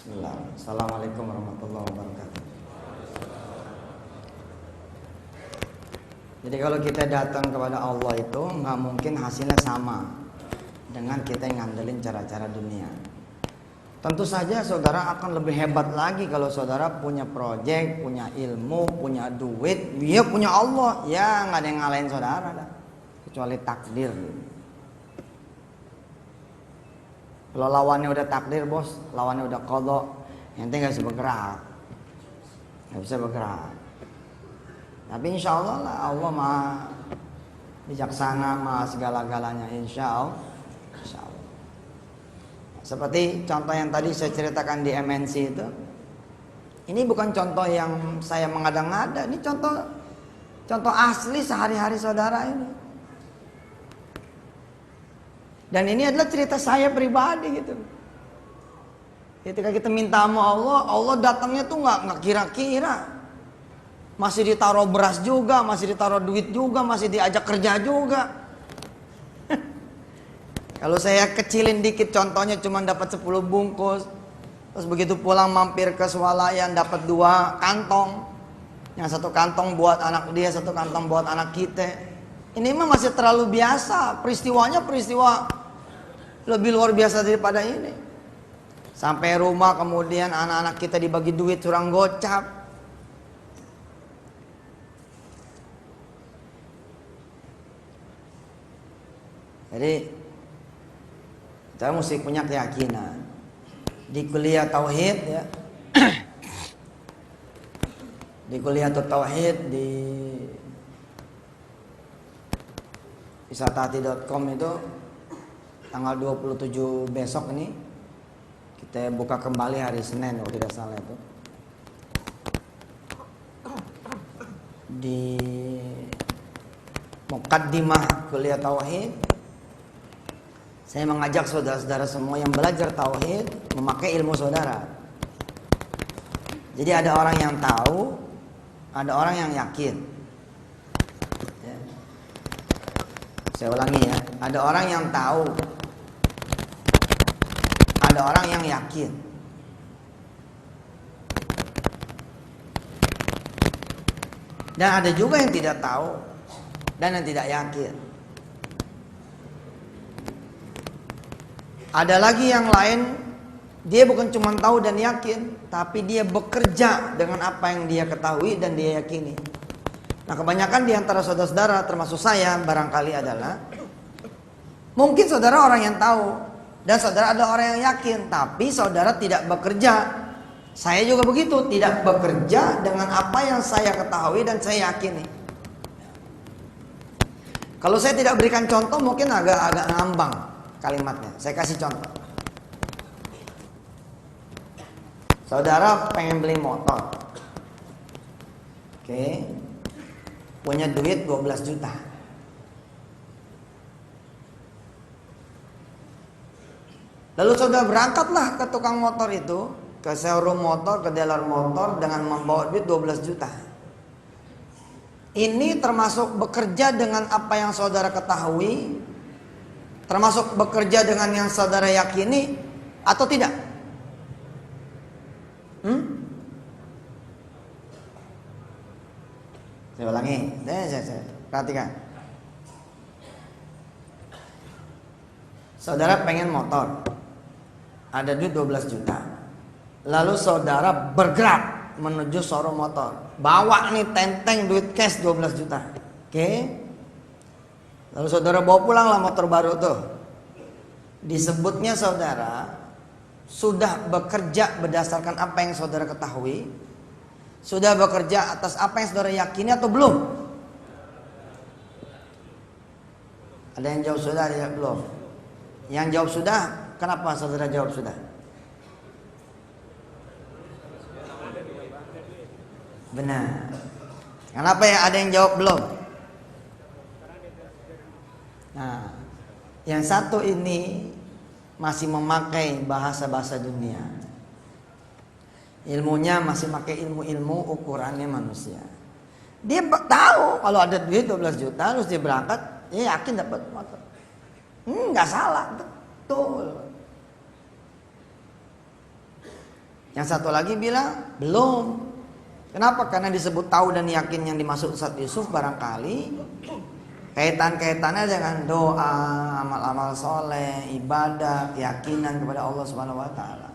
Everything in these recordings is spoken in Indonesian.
Bismillah. Assalamualaikum warahmatullahi wabarakatuh. Jadi kalau kita datang kepada Allah itu nggak mungkin hasilnya sama dengan kita yang ngandelin cara-cara dunia. Tentu saja saudara akan lebih hebat lagi kalau saudara punya proyek, punya ilmu, punya duit, dia punya Allah. Ya nggak ada yang ngalahin saudara dah, kecuali takdir. Kalau lawannya udah takdir bos, lawannya udah qadha, ente nggak bisa bergerak, nggak bisa bergerak. Tapi insya Allah lah, Allah maha bijaksana, maha segala-galanya, insya Allah. Insya Allah. Seperti contoh yang tadi saya ceritakan di MNC itu, ini bukan contoh yang saya mengada-ngada, ini contoh asli sehari-hari saudara ini. Dan ini adalah cerita saya pribadi gitu. Ketika kita minta sama Allah, Allah datangnya tuh nggak kira-kira. Masih ditaruh beras juga, masih ditaruh duit juga, masih diajak kerja juga. Kalau saya kecilin dikit contohnya cuma dapat 10 bungkus. Terus begitu pulang mampir ke swalayan dapat 2 kantong. Yang 1 kantong buat anak dia, 1 kantong buat anak kita. Ini mah masih terlalu biasa. Peristiwanya peristiwa lebih luar biasa daripada ini. Sampai rumah kemudian anak-anak kita dibagi duit curang gocap. Jadi kita mesti punya keyakinan. Di kuliah tauhid ya. Di kuliah tauhid di wisatahati.com itu tanggal 27 besok ini kita buka kembali hari Senin kalau tidak salah itu. Di Muqaddimah kuliah tauhid saya mengajak saudara-saudara semua yang belajar tauhid memakai ilmu saudara. Jadi ada orang yang tahu, ada orang yang yakin. Ya. Saya ulangi ya, ada orang yang tahu, ada orang yang yakin. Dan ada juga yang tidak tahu dan yang tidak yakin. Ada lagi yang lain, dia bukan cuma tahu dan yakin, tapi dia bekerja dengan apa yang dia ketahui dan dia yakini. Nah, kebanyakan di antara saudara-saudara, termasuk saya, barangkali adalah mungkin saudara orang yang tahu dan saudara ada orang yang yakin, tapi saudara tidak bekerja. Saya juga begitu, tidak bekerja dengan apa yang saya ketahui dan saya yakini. Kalau saya tidak berikan contoh mungkin agak ngambang kalimatnya. Saya kasih contoh. Saudara pengen beli motor. Oke. Punya duit 12 juta. Lalu saudara berangkatlah ke tukang motor itu, ke showroom motor, ke dealer motor dengan membawa duit 12 juta. Ini termasuk bekerja dengan apa yang saudara ketahui, termasuk bekerja dengan yang saudara yakini atau tidak? Saya ulangi, saya perhatikan. Saudara pengen motor, ada duit 12 juta. Lalu saudara bergerak menuju showroom motor, bawa nih tenteng duit cash 12 juta. Oke. Lalu saudara bawa pulanglah motor baru tuh. Disebutnya saudara sudah bekerja berdasarkan apa yang saudara ketahui, sudah bekerja atas apa yang saudara yakini atau belum? Ada yang jawab sudah, ada yang belum. Yang jawab sudah, kenapa saudara jawab sudah? Benar. Kenapa ya ada yang jawab belum? Nah, yang satu ini masih memakai bahasa-bahasa dunia. Ilmunya masih pakai ilmu-ilmu ukurannya manusia. Dia tahu kalau ada duit 12 juta terus dia berangkat, dia yakin dapat motor. Nggak salah, betul. Yang satu lagi bilang belum. Kenapa? Karena disebut tahu dan yakin yang dimaksud Ustaz Yusuf barangkali kaitan-kaitannya dengan doa, amal-amal soleh, ibadah, keyakinan kepada Allah Subhanahu Wa Taala.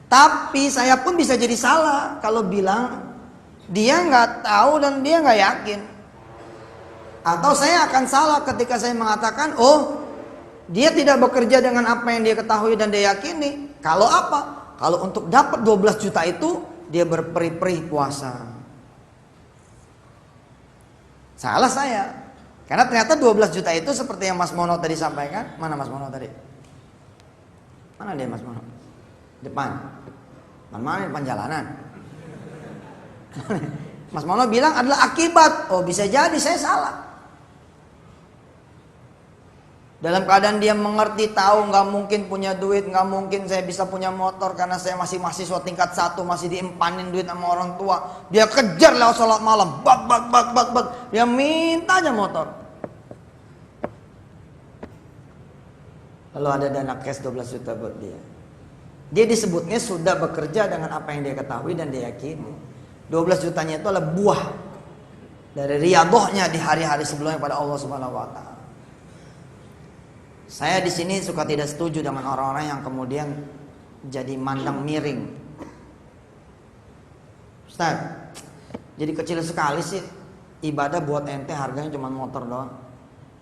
Tapi saya pun bisa jadi salah kalau bilang dia nggak tahu dan dia nggak yakin. Atau saya akan salah ketika saya mengatakan, oh dia tidak bekerja dengan apa yang dia ketahui dan dia yakini. Kalau apa? Kalau untuk dapat 12 juta itu dia berperih-perih puasa. Salah saya. Karena ternyata 12 juta itu seperti yang Mas Mono tadi sampaikan. Mana Mas Mono tadi? Mana dia Mas Mono? Depan. Mana depan jalanan? Mas Mono bilang adalah akibat. Oh bisa jadi saya salah. Dalam keadaan dia mengerti, tahu nggak mungkin punya duit, nggak mungkin saya bisa punya motor karena saya masih mahasiswa tingkat 1, masih diempanin duit sama orang tua. Dia kejar lewat sholat malam, bak. Dia minta aja motor. Lalu ada dana cash 12 juta buat dia. Dia disebutnya sudah bekerja dengan apa yang dia ketahui dan dia yakini. 12 jutanya itu adalah buah dari riyadohnya di hari-hari sebelumnya pada Allah Subhanahu Wa Taala. Saya di sini suka tidak setuju dengan orang-orang yang kemudian jadi mandang miring. Ustaz, jadi kecil sekali sih ibadah buat ente harganya cuma motor doang.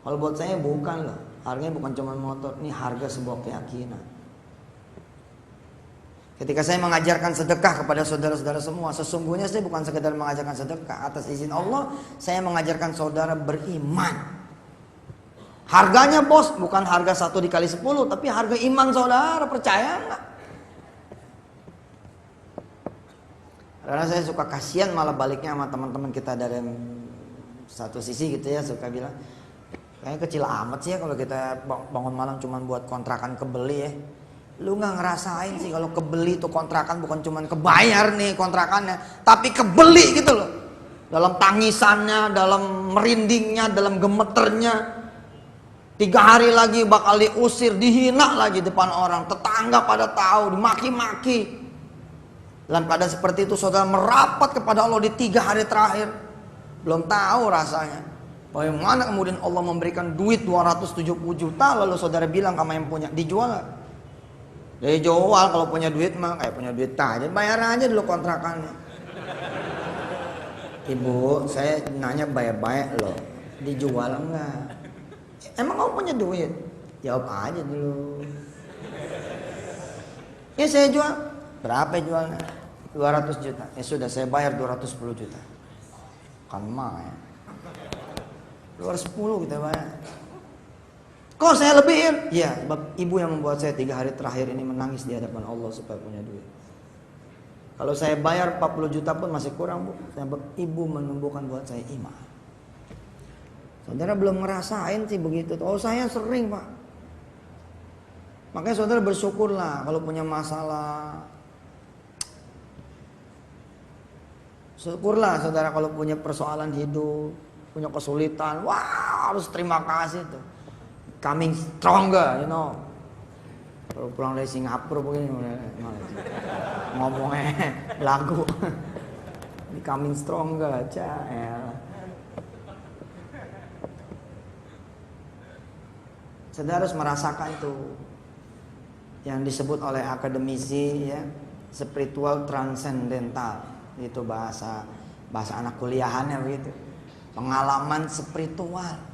Kalau buat saya bukan loh, harganya bukan cuma motor, ini harga sebuah keyakinan. Ketika saya mengajarkan sedekah kepada saudara-saudara semua, sesungguhnya saya bukan sekedar mengajarkan sedekah. Atas izin Allah, saya mengajarkan saudara beriman. Harganya bos, bukan harga 1 dikali 10, tapi harga iman saudara, percaya enggak? Karena saya suka kasihan malah baliknya sama teman-teman kita dari satu sisi gitu ya, suka bilang, kayaknya kecil amat sih ya kalau kita bangun malam cuma buat kontrakan kebeli ya. Lu nggak ngerasain sih kalau kebeli itu kontrakan bukan cuma kebayar nih kontrakannya, tapi kebeli gitu loh. Dalam tangisannya, dalam merindingnya, dalam gemeternya. 3 hari lagi bakal diusir, dihina lagi depan orang, tetangga pada tahu, dimaki-maki. Dalam keadaan seperti itu saudara merapat kepada Allah di 3 hari terakhir, belum tahu rasanya. Bagaimana kemudian Allah memberikan duit 270 juta, lalu saudara bilang kamu yang punya, dijual. Dia jual, kalau punya duit mah kayak punya duit aja, bayar aja dulu kontrakannya. Ibu, saya nanya baik-baik loh, dijual enggak? Emang kamu punya duit? Jawab aja dulu. Ya saya jual. Berapa jualnya? 200 juta. Ya sudah saya bayar 210 juta. Kan mah ya. 210 kita bayar. Kok saya lebihin? Ya, sebab ibu yang membuat saya 3 hari terakhir ini menangis di hadapan Allah supaya punya duit. Kalau saya bayar 40 juta pun masih kurang, Bu. Sebab ibu menumbuhkan buat saya iman. Saudara belum ngerasain sih begitu. Oh saya sering Pak. Makanya saudara bersyukurlah kalau punya masalah. Syukurlah saudara kalau punya persoalan hidup, punya kesulitan. Wah harus terima kasih tuh. Coming stronger, you know. Kalau pulang dari Singapura begini ngomongnya lagu. Becoming stronger aja ya. Saudara harus merasakan itu yang disebut oleh akademisi ya, spiritual transcendental, itu bahasa anak kuliahannya begitu. Pengalaman spiritual.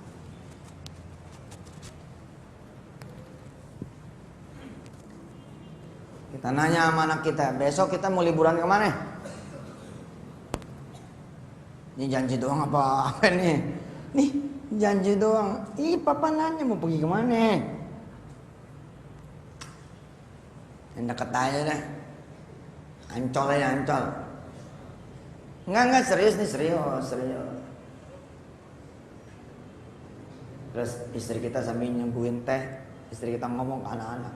Kita nanya sama anak kita, besok kita mau liburan kemana? Ini janji doang apa nih? Nih janji doang. Ih papa nanya mau pergi kemana? Yang deket aja deh. Ancol aja Ancol. Enggak serius nih, serius. Terus istri kita sambil nyembuhin teh, istri kita ngomong ke anak-anak,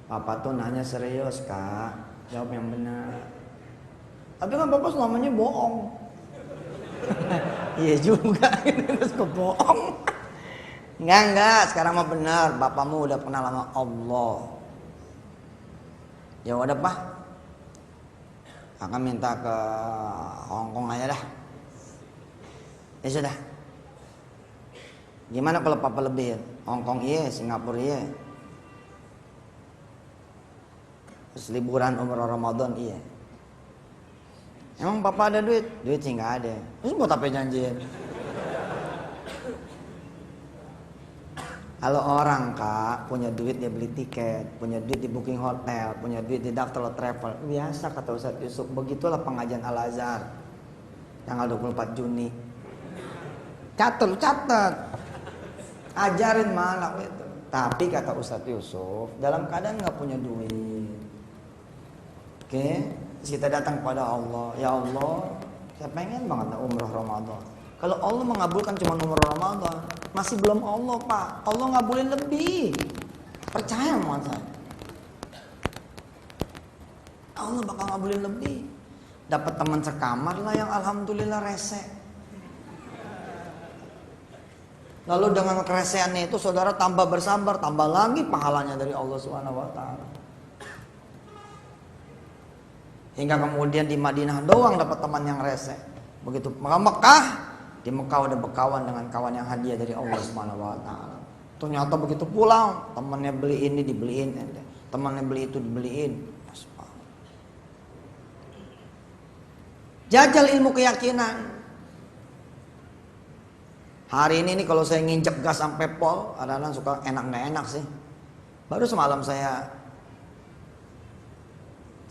papa tuh nanya serius kak, jawab yang benar. Tapi kan papa selamanya bohong. Iya juga, terus kok bohong. Enggak, sekarang mah benar, bapakmu udah kenal sama Allah. Ya udah Pak, akan minta ke Hong Kong aja dah. Ya sudah. Gimana kalau papa lebihin? Hong Kong iya, Singapura iya. Terus liburan umroh Ramadan iya. Emang papa ada duit? Duit sih nggak ada. Terus buat apa janjiin? Kalau orang kak punya duit dia beli tiket, punya duit di booking hotel, punya duit di daftar travel, biasa kata Ustadz Yusuf. Begitulah pengajian Al Azhar tanggal 24 Juni. Catat, ajarin malah itu. Tapi kata Ustadz Yusuf dalam keadaan nggak punya duit, oke, kita datang kepada Allah, ya Allah, saya pengen banget umroh Ramadan. Kalau Allah mengabulkan cuma umroh Ramadan, masih belum Allah pak. Allah ngabulin lebih. Percaya sama saya. Allah bakal ngabulin lebih. Dapat teman sekamar lah yang alhamdulillah rese. Lalu dengan kereseannya itu saudara tambah bersabar, tambah lagi pahalanya dari Allah Subhanahu wa taala. Hingga kemudian di Madinah doang dapat teman yang rese. Begitu Mekah, di Mekah udah berkawan dengan kawan yang hadiah dari Allah Subhanahu wa taala. Ternyata begitu pulang, temannya beli ini dibeliin, temannya beli itu dibeliin. Jajal ilmu keyakinan. Hari ini nih kalau saya nginjek gas sampai pol, kadang-kadang suka enak nggak enak sih. Baru semalam saya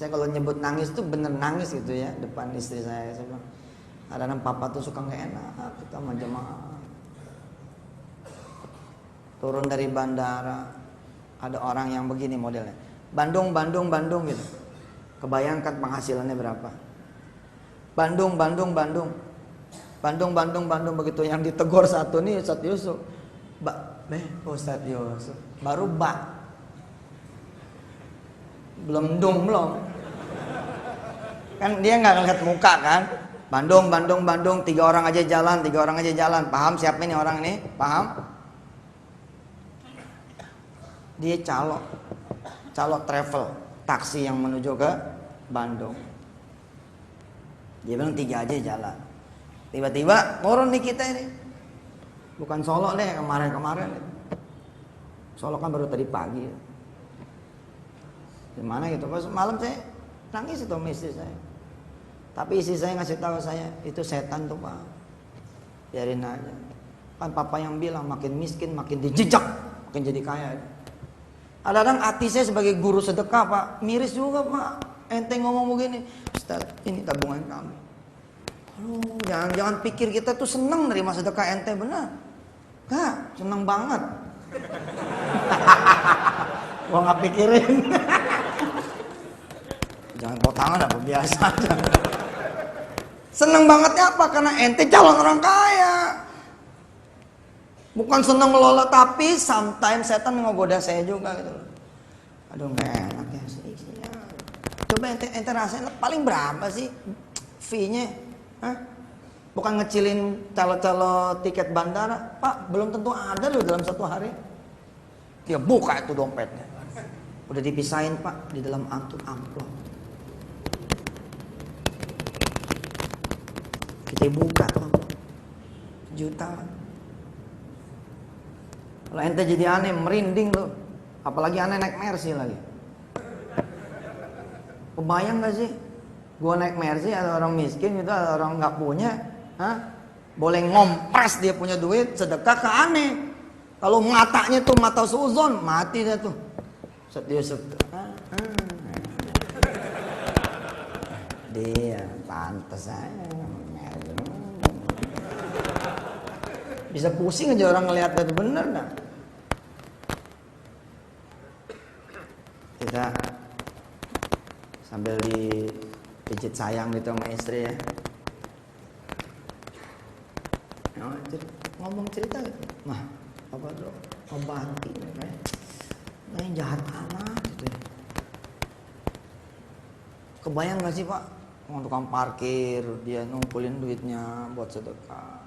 kalau nyebut nangis tuh bener nangis gitu ya depan istri saya bilang, kadang-kadang papa tuh suka nggak enak kita sama jemaah. Turun dari bandara ada orang yang begini modelnya, Bandung gitu. Kebayangkan penghasilannya berapa? Bandung begitu yang ditegur satu nih Ustadz Yusuf. Ustadz Yusuf baru belum kan dia nggak ngeliat muka kan. Bandung, tiga orang aja jalan. Paham siapa ini orang ini? Paham? Dia calo travel, taksi yang menuju ke Bandung. Dia bilang 3 aja jalan. Tiba-tiba turun nih kita ini. Bukan Solo deh kemarin. Solo kan baru tadi pagi. Gimana gitu? Pas malam saya nangis itu sama istri saya. Tapi istri saya ngasih tahu saya, itu setan tuh pak. Biarin aja. Kan papa yang bilang makin miskin makin dijejak, makin jadi kaya. Kadang-kadang hati saya sebagai guru sedekah pak, miris juga pak. Ente ngomong begini, Ustaz ini tabungan kami. Aduh, jangan pikir kita tuh seneng nerima sedekah ente, benar. Enggak, seneng banget. Gua nggak pikirin. Jangan bawa tangan apa biasa aja. Seneng bangetnya apa? Karena ente calon orang kaya. Bukan seneng ngelola, tapi sometimes setan ngegoda saya juga gitu. Aduh nggak enak ya sih. Coba ente rasain paling berapa sih fee-nya? Hah? Bukan ngecilin calo-calo tiket bandara, Pak. Belum tentu ada loh dalam satu hari. Dia buka itu dompetnya. Udah dipisahin Pak di dalam amplop. Kita buka tuh jutaan. Kalau ente jadi aneh merinding loh. Apalagi aneh naik Mercy lagi. Kebayang gak sih? Gua naik Mercy ada orang miskin gitu, ada orang nggak punya, boleh ngompres dia punya duit sedekah ke aneh. Kalau matanya tuh mata suzon mati dah tuh. Yusuf dia pantas aja. Bisa pusing aja orang ngelihat itu bener nggak? Kita sambil dipijit sayang gitu sama istri ya. Ngomong cerita gitu. Mah, apa tuh? Obatin kayak nah, jahat amat gitu ya. Kebayang gak sih Pak? Tukang parkir dia ngumpulin duitnya buat sedekah.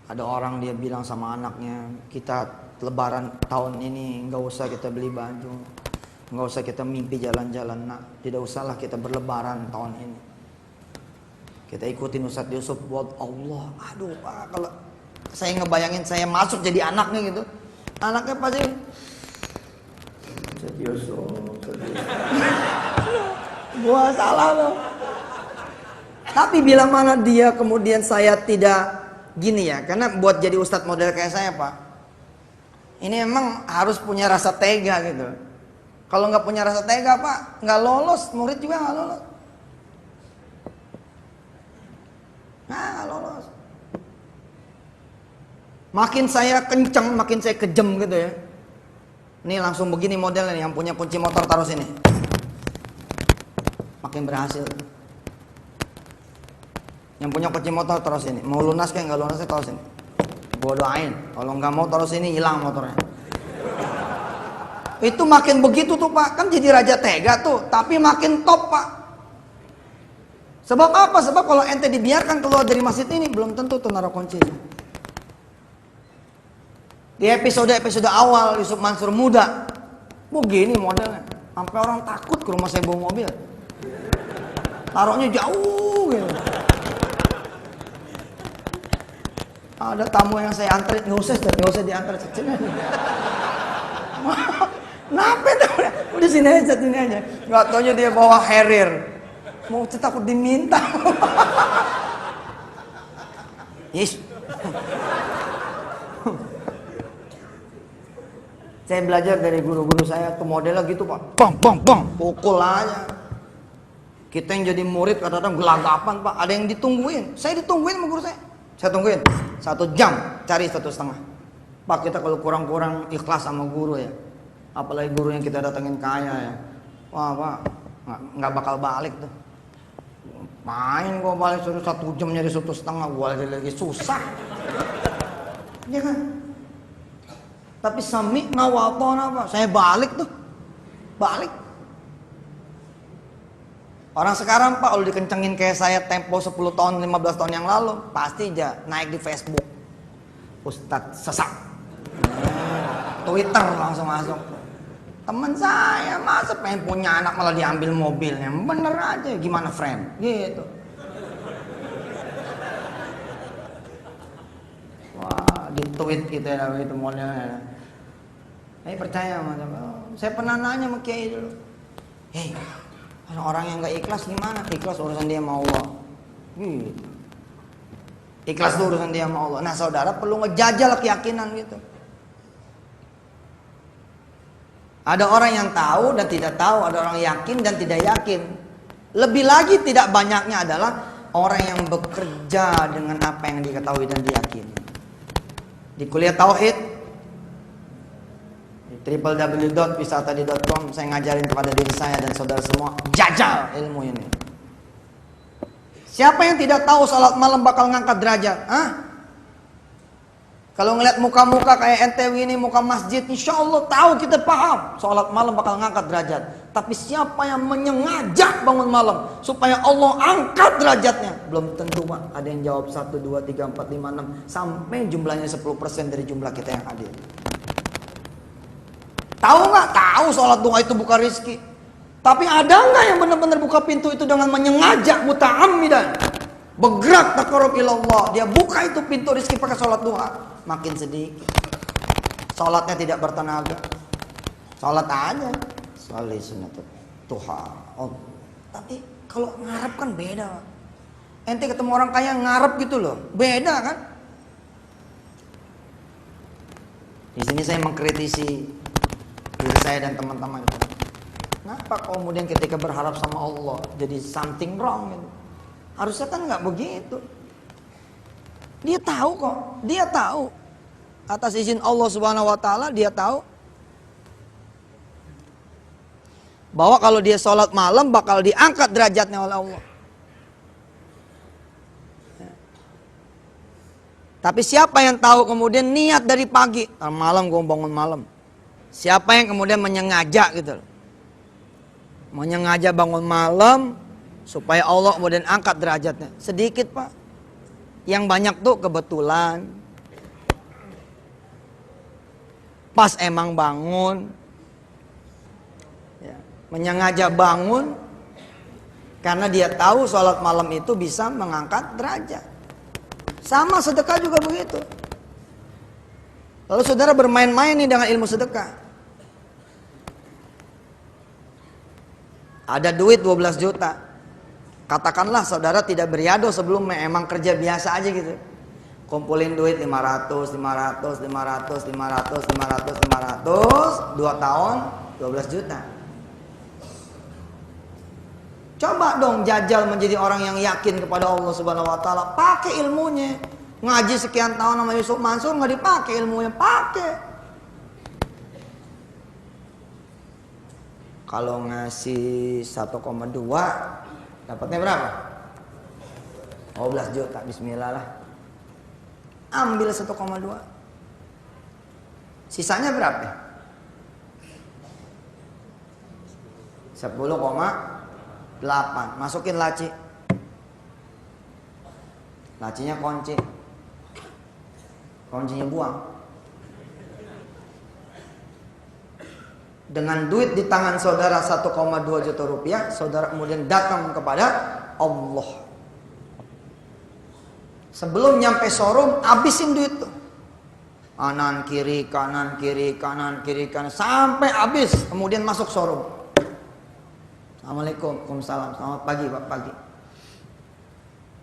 Ada orang dia bilang sama anaknya, kita lebaran tahun ini nggak usah kita beli baju, Nggak usah kita mimpi jalan-jalan nak. Tidak usahlah kita berlebaran tahun ini. Kita ikutin Ustadz Yusuf buat Allah. Aduh Pak, kalau saya ngebayangin saya masuk jadi anaknya gitu, anaknya pasti Ustadz Yusuf. Gua salah loh. Tapi bila mana dia kemudian saya tidak gini ya, karena buat jadi Ustadz model kayak saya Pak, ini emang harus punya rasa tega gitu. Kalau nggak punya rasa tega Pak, nggak lolos, murid juga nggak lolos. Nggak lolos. Makin saya kenceng, makin saya kejam gitu ya. Ini langsung begini modelnya nih, yang punya kunci motor taruh sini. Makin berhasil. Yang punya kunci motor taruh sini. Mau lunas kayak nggak lunas taruh sini. Gua doain. Kalau nggak mau taruh sini hilang motornya. Itu makin begitu tuh Pak, kan jadi raja tega tuh, tapi makin top Pak. Sebab apa? Sebab kalau ente dibiarkan keluar dari masjid ini, belum tentu tuh naruh kuncinya. Di episode awal Yusuf Mansur muda, begini modelnya, sampai orang takut ke rumah saya bawa mobil. Taruhnya jauh gitu. Ada tamu yang saya anterin, nggak usah diantar, sini aja. Kenapa tuh? Udah sini aja. Nggak taunya dia bawa Harrier. Mau takut diminta. Yes. Saya belajar dari guru-guru saya tuh modelnya gitu Pak. Bang, pukul aja. Kita yang jadi murid kadang-kadang gelagapan Pak. Ada yang ditungguin. Saya ditungguin sama guru saya. Saya tungguin 1 jam, cari 1,5. Pak, kita kalau kurang-kurang ikhlas sama guru ya. Apalagi guru yang kita datengin kaya ya. Wah Pak, nggak bakal balik tuh. Main gua balik suruh 1 jam nyari 1,5, gua lagi susah. Ya kan? Tapi sami ngawalton apa? Saya balik tuh. Balik. Orang sekarang Pak kalau dikencengin kayak saya tempo 10 tahun, 15 tahun yang lalu, pasti aja naik di Facebook. Ustadz sesak. Twitter langsung masuk. Temen saya masa pengen punya anak malah diambil mobilnya. Bener aja, gimana friend? Gitu. Wah, di tweet gitu ya itu modelnya. Saya percaya sama saya pernah nanya sama Kiai dulu. Hei, orang yang nggak ikhlas gimana? Ikhlas urusan dia sama Allah. Gitu. Ikhlas itu urusan dia sama Allah. Nah saudara perlu ngejajal keyakinan gitu. Ada orang yang tahu dan tidak tahu, ada orang yakin dan tidak yakin. Lebih lagi tidak banyaknya adalah orang yang bekerja dengan apa yang diketahui dan diyakini. Di kuliah tauhid di www.wisatadi.com saya ngajarin kepada diri saya dan saudara semua, jajal ilmu ini. Siapa yang tidak tahu salat malam bakal ngangkat derajat? Hah? Kalau ngeliat muka-muka kayak NTW ini, muka masjid, insya Allah tahu kita paham salat malam bakal ngangkat derajat. Tapi siapa yang menyengaja bangun malam supaya Allah angkat derajatnya? Belum tentu Pak. Ada yang jawab 1, 2, 3, 4, 5, 6 sampai jumlahnya 10% dari jumlah kita yang hadir. Tahu nggak? Tahu salat duha itu buka rizki. Tapi ada nggak yang benar-benar buka pintu itu dengan menyengaja muta'ammidan? Bergerak taqarrub ilallah, dia buka itu pintu rizki pakai salat duha. Makin sedikit. Salatnya tidak bertenaga. Salat aja. Salih sunatut duha. Oh. Tapi kalau ngarep kan beda. Ente ketemu orang kaya ngarep gitu loh. Beda kan? Di sini saya mengkritisi diri saya dan teman-teman. Kenapa kemudian ketika berharap sama Allah jadi something wrong gitu? Harusnya kan nggak begitu. Dia tahu kok, dia tahu. Atas izin Allah Subhanahu wa taala dia tahu bahwa kalau dia sholat malam bakal diangkat derajatnya oleh Allah. Tapi siapa yang tahu kemudian niat dari pagi, malam gue bangun malam. Siapa yang kemudian menyengaja gitu, menyengaja bangun malam supaya Allah kemudian angkat derajatnya. Sedikit Pak. Yang banyak tuh kebetulan. Pas emang bangun. menyengaja bangun karena dia tahu sholat malam itu bisa mengangkat derajat. Sama sedekah juga begitu. Lalu saudara bermain-main nih dengan ilmu sedekah. Ada duit 12 juta. Katakanlah saudara tidak beriado sebelum emang kerja biasa aja gitu. Kumpulin duit 500, 2 tahun 12 juta. Coba dong jajal menjadi orang yang yakin kepada Allah Subhanahu wa taala, pakai ilmunya. Ngaji sekian tahun sama Yusuf Mansur nggak dipakai ilmunya, pakai. Kalau ngasih 1,2 dapatnya berapa? 12 juta, bismillah lah. Ambil 1,2. Sisanya berapa? 10,8. Masukin laci. Lacinya kunci. Kuncinya buang. Dengan duit di tangan saudara 1,2 juta rupiah, saudara kemudian datang kepada Allah. Sebelum nyampe showroom, habisin duit tuh. Kanan kiri sampai habis, kemudian masuk showroom. Assalamualaikum, waalaikumsalam, selamat pagi Pak, pagi.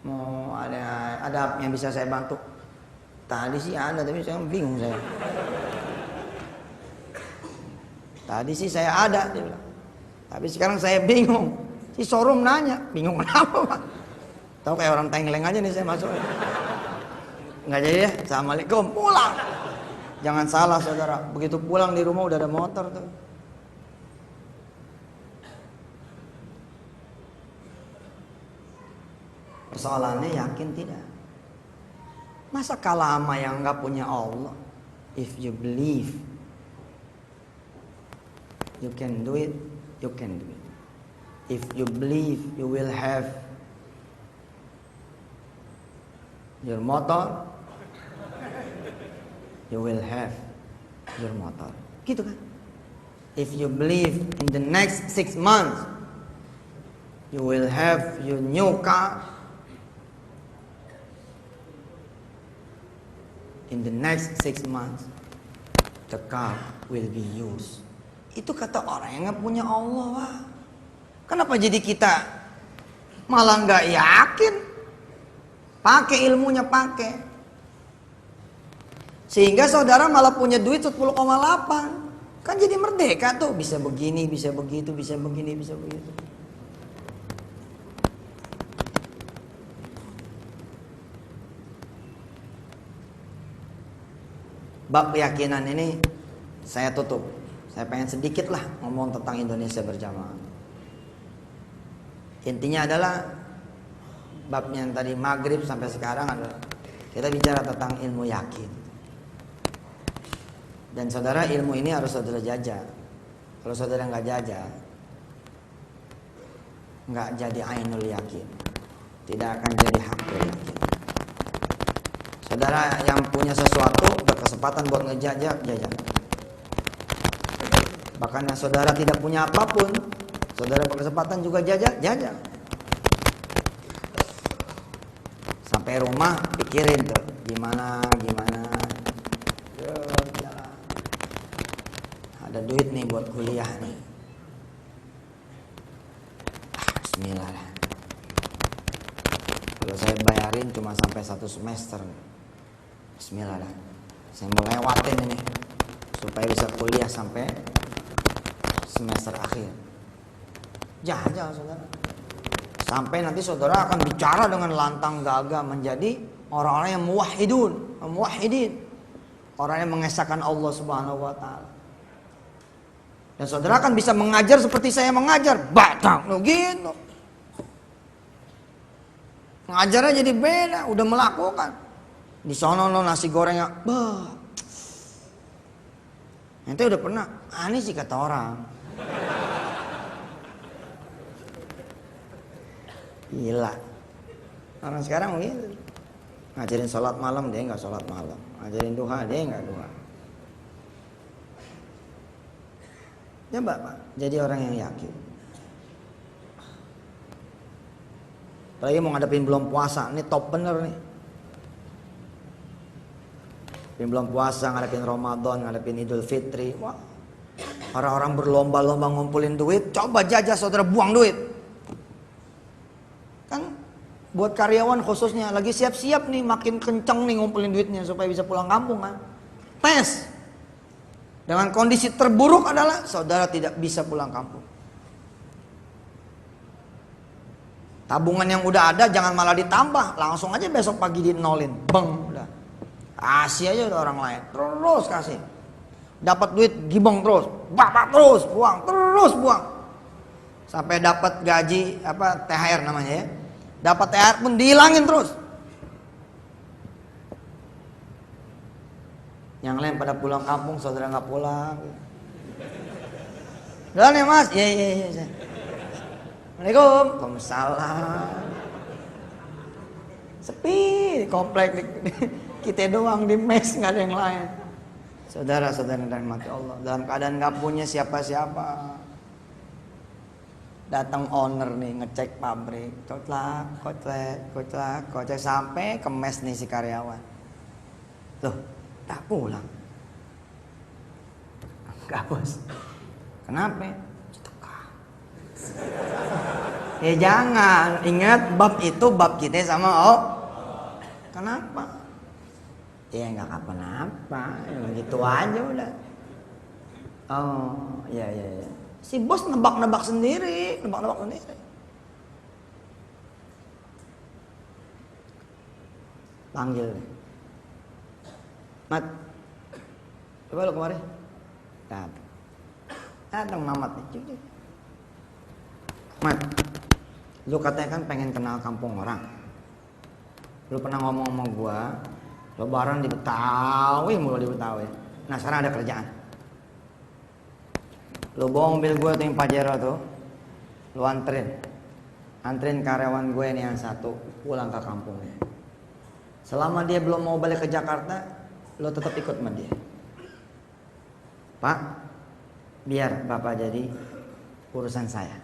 Mau ada yang bisa saya bantu? Tadi sih ada, tapi saya bingung saya. Tadi sih saya ada, dia bilang. Tapi sekarang saya bingung. Si showroom nanya, bingung kenapa Pak? Tahu kayak orang tengleng aja nih saya masuk. Nggak jadi ya, assalamualaikum, pulang. Jangan salah saudara, begitu pulang di rumah udah ada motor tuh. Persoalannya yakin tidak? Masa kalah sama yang nggak punya Allah? If you believe you can do it, you can do it. If you believe you will have your motor, you will have your motor. Gitu kan? If you believe in the next 6 months you will have your new car, in the next 6 months the car will be yours. Itu kata orang yang gak punya Allah, Wah. Kenapa jadi kita malah gak yakin? Pakai ilmunya, pakai. Sehingga saudara malah punya duit 10,8. Kan jadi merdeka tuh. Bisa begini, bisa begitu, bisa begini, bisa begitu. Bab keyakinan ini saya tutup. Saya pengen sedikit lah ngomong tentang Indonesia berjamaah. Intinya adalah babnya yang tadi maghrib sampai sekarang adalah kita bicara tentang ilmu yakin. Dan saudara, ilmu ini harus saudara jajah. Kalau saudara nggak jajah, nggak jadi ainul yakin, tidak akan jadi hakul yakin. Saudara yang punya sesuatu berkesempatan buat ngejajah, jajah. Bahkan yang saudara tidak punya apapun, saudara berkesempatan juga jajah, jajah. Sampai rumah pikirin tuh, gimana. Ada duit nih buat kuliah nih. Bismillah lah. Kalau saya bayarin cuma sampai 1 semester. Bismillah lah. Saya mau lewatin ini supaya bisa kuliah sampai semester akhir. Jajah saudara. Sampai nanti saudara akan bicara dengan lantang gagah menjadi orang-orang yang muwahhidin. Orang yang mengesahkan Allah Subhanahu wa taala. Dan saudara akan bisa mengajar seperti saya mengajar. Batang lo gitu. Ngajarnya jadi beda, udah melakukan. Di sono lo nasi gorengnya, bah. Ente udah pernah, aneh sih kata orang. Gila. Orang sekarang begitu. Ngajarin sholat malam, dia nggak sholat malam. Ngajarin duha, dia nggak duha. Coba Pak, jadi orang yang yakin. Apalagi mau ngadepin bulan puasa, ini top bener nih. Ngadepin bulan puasa, ngadepin Ramadan, ngadepin Idul Fitri. Wah, orang-orang berlomba-lomba ngumpulin duit, coba jajah saudara buang duit. Kan buat karyawan khususnya lagi siap-siap nih, makin kenceng nih ngumpulin duitnya supaya bisa pulang kampung kan. Tes. Dengan kondisi terburuk adalah saudara tidak bisa pulang kampung. Tabungan yang udah ada jangan malah ditambah, langsung aja besok pagi dinolin. Beng, udah. Kasih aja udah orang lain. Terus kasih. Dapat duit gibeng terus, bapak terus buang. Sampai dapat gaji THR namanya ya. Dapat THR pun dihilangin terus. Yang lain pada pulang kampung, saudara nggak pulang. Udah nih mas, iya. Assalamualaikum, waalaikumsalam. Sepi komplek kita doang di mes, nggak ada yang lain. Saudara-saudara dan mati Allah, dalam keadaan nggak punya siapa-siapa. Datang owner nih ngecek pabrik, kocek sampai ke mes nih si karyawan. Loh, tak pulang. Enggak bos. Kenapa? Ya jangan, ingat bab itu bab kita sama kenapa? Ya nggak apa-apa, gitu aja udah. Oh, iya. Si bos nebak-nebak sendiri. Panggil. Mat, coba lu kemari. Datang Mamat nih. Cuy. Mat, lu katanya kan pengen kenal kampung orang. Lu pernah ngomong sama gua, lebaran di Betawi mulu di Betawi. Nah sekarang ada kerjaan. Lu bawa mobil gua tuh yang Pajero tuh, lu anterin karyawan gue nih yang satu pulang ke kampungnya. Selama dia belum mau balik ke Jakarta, lo tetap ikut sama dia. Pak, biar bapak jadi urusan saya.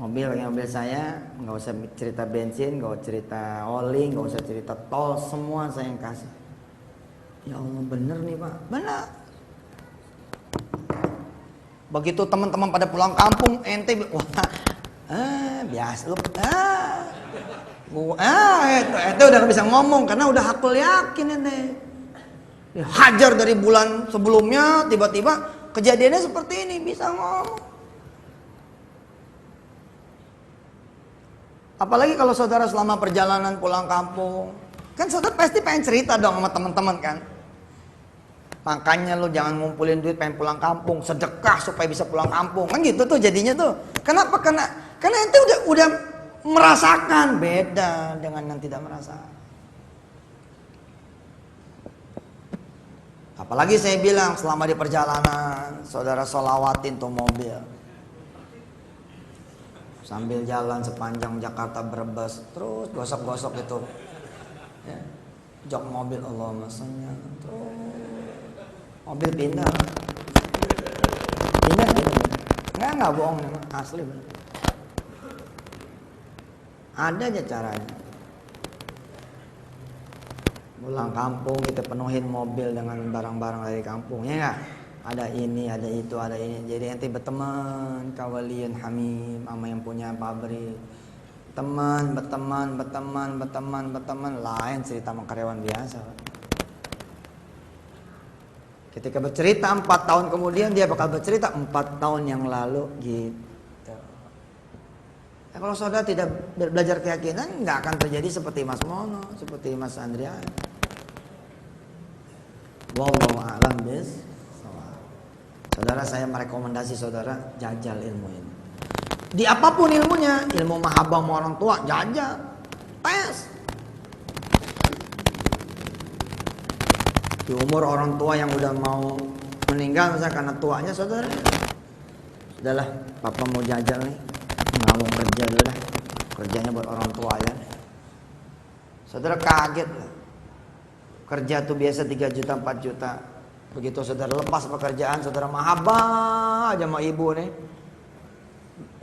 Mobil saya, nggak usah cerita bensin, nggak usah cerita oli, nggak usah cerita tol, semua saya yang kasih. Ya Allah bener nih pak, bener. Begitu teman-teman pada pulang kampung, ente wah, biasa lu, itu udah gak bisa ngomong karena udah hakul yakin ente. Ya, hajar dari bulan sebelumnya, tiba-tiba kejadiannya seperti ini bisa ngomong. Apalagi kalau saudara selama perjalanan pulang kampung, kan saudara pasti pengen cerita dong sama teman-teman kan. Makanya lu jangan ngumpulin duit pengen pulang kampung, sedekah supaya bisa pulang kampung. Kan gitu tuh jadinya tuh. Kenapa? Karena ente udah merasakan, beda dengan yang tidak merasakan. Apalagi saya bilang selama di perjalanan saudara sholawatin tuh mobil. Sambil jalan sepanjang Jakarta Brebes, terus gosok-gosok itu, ya. Jok mobil Allahumma sholli terus mobil pindah, nggak bohong, asli bener. Ada aja caranya. Pulang kampung kita penuhin mobil dengan barang-barang dari kampung, ya nggak? Ada ini, ada itu, ada ini. Jadi ente berteman, kawalian hamim, sama yang punya pabrik. Berteman, lain cerita sama karyawan biasa. Ketika bercerita 4 tahun kemudian dia bakal bercerita 4 tahun yang lalu gitu. Nah, kalau saudara tidak belajar keyakinan, nggak akan terjadi seperti Mas Mono, seperti Mas Andrian. Wallahu a'lam bis. Saudara, saya merekomendasi saudara jajal ilmu ini. Di apapun ilmunya, ilmu mahabbah sama orang tua, jajal, tes. Di umur orang tua yang udah mau meninggal misalnya karena tuanya saudara, sudahlah, papa mau jajal nih, nggak mau kerja dulu dah, kerjanya buat orang tua ya. Saudara kaget lah, kerja tuh biasa 3 juta 4 juta. Begitu saudara lepas pekerjaan, saudara mahabbah aja sama ibu nih.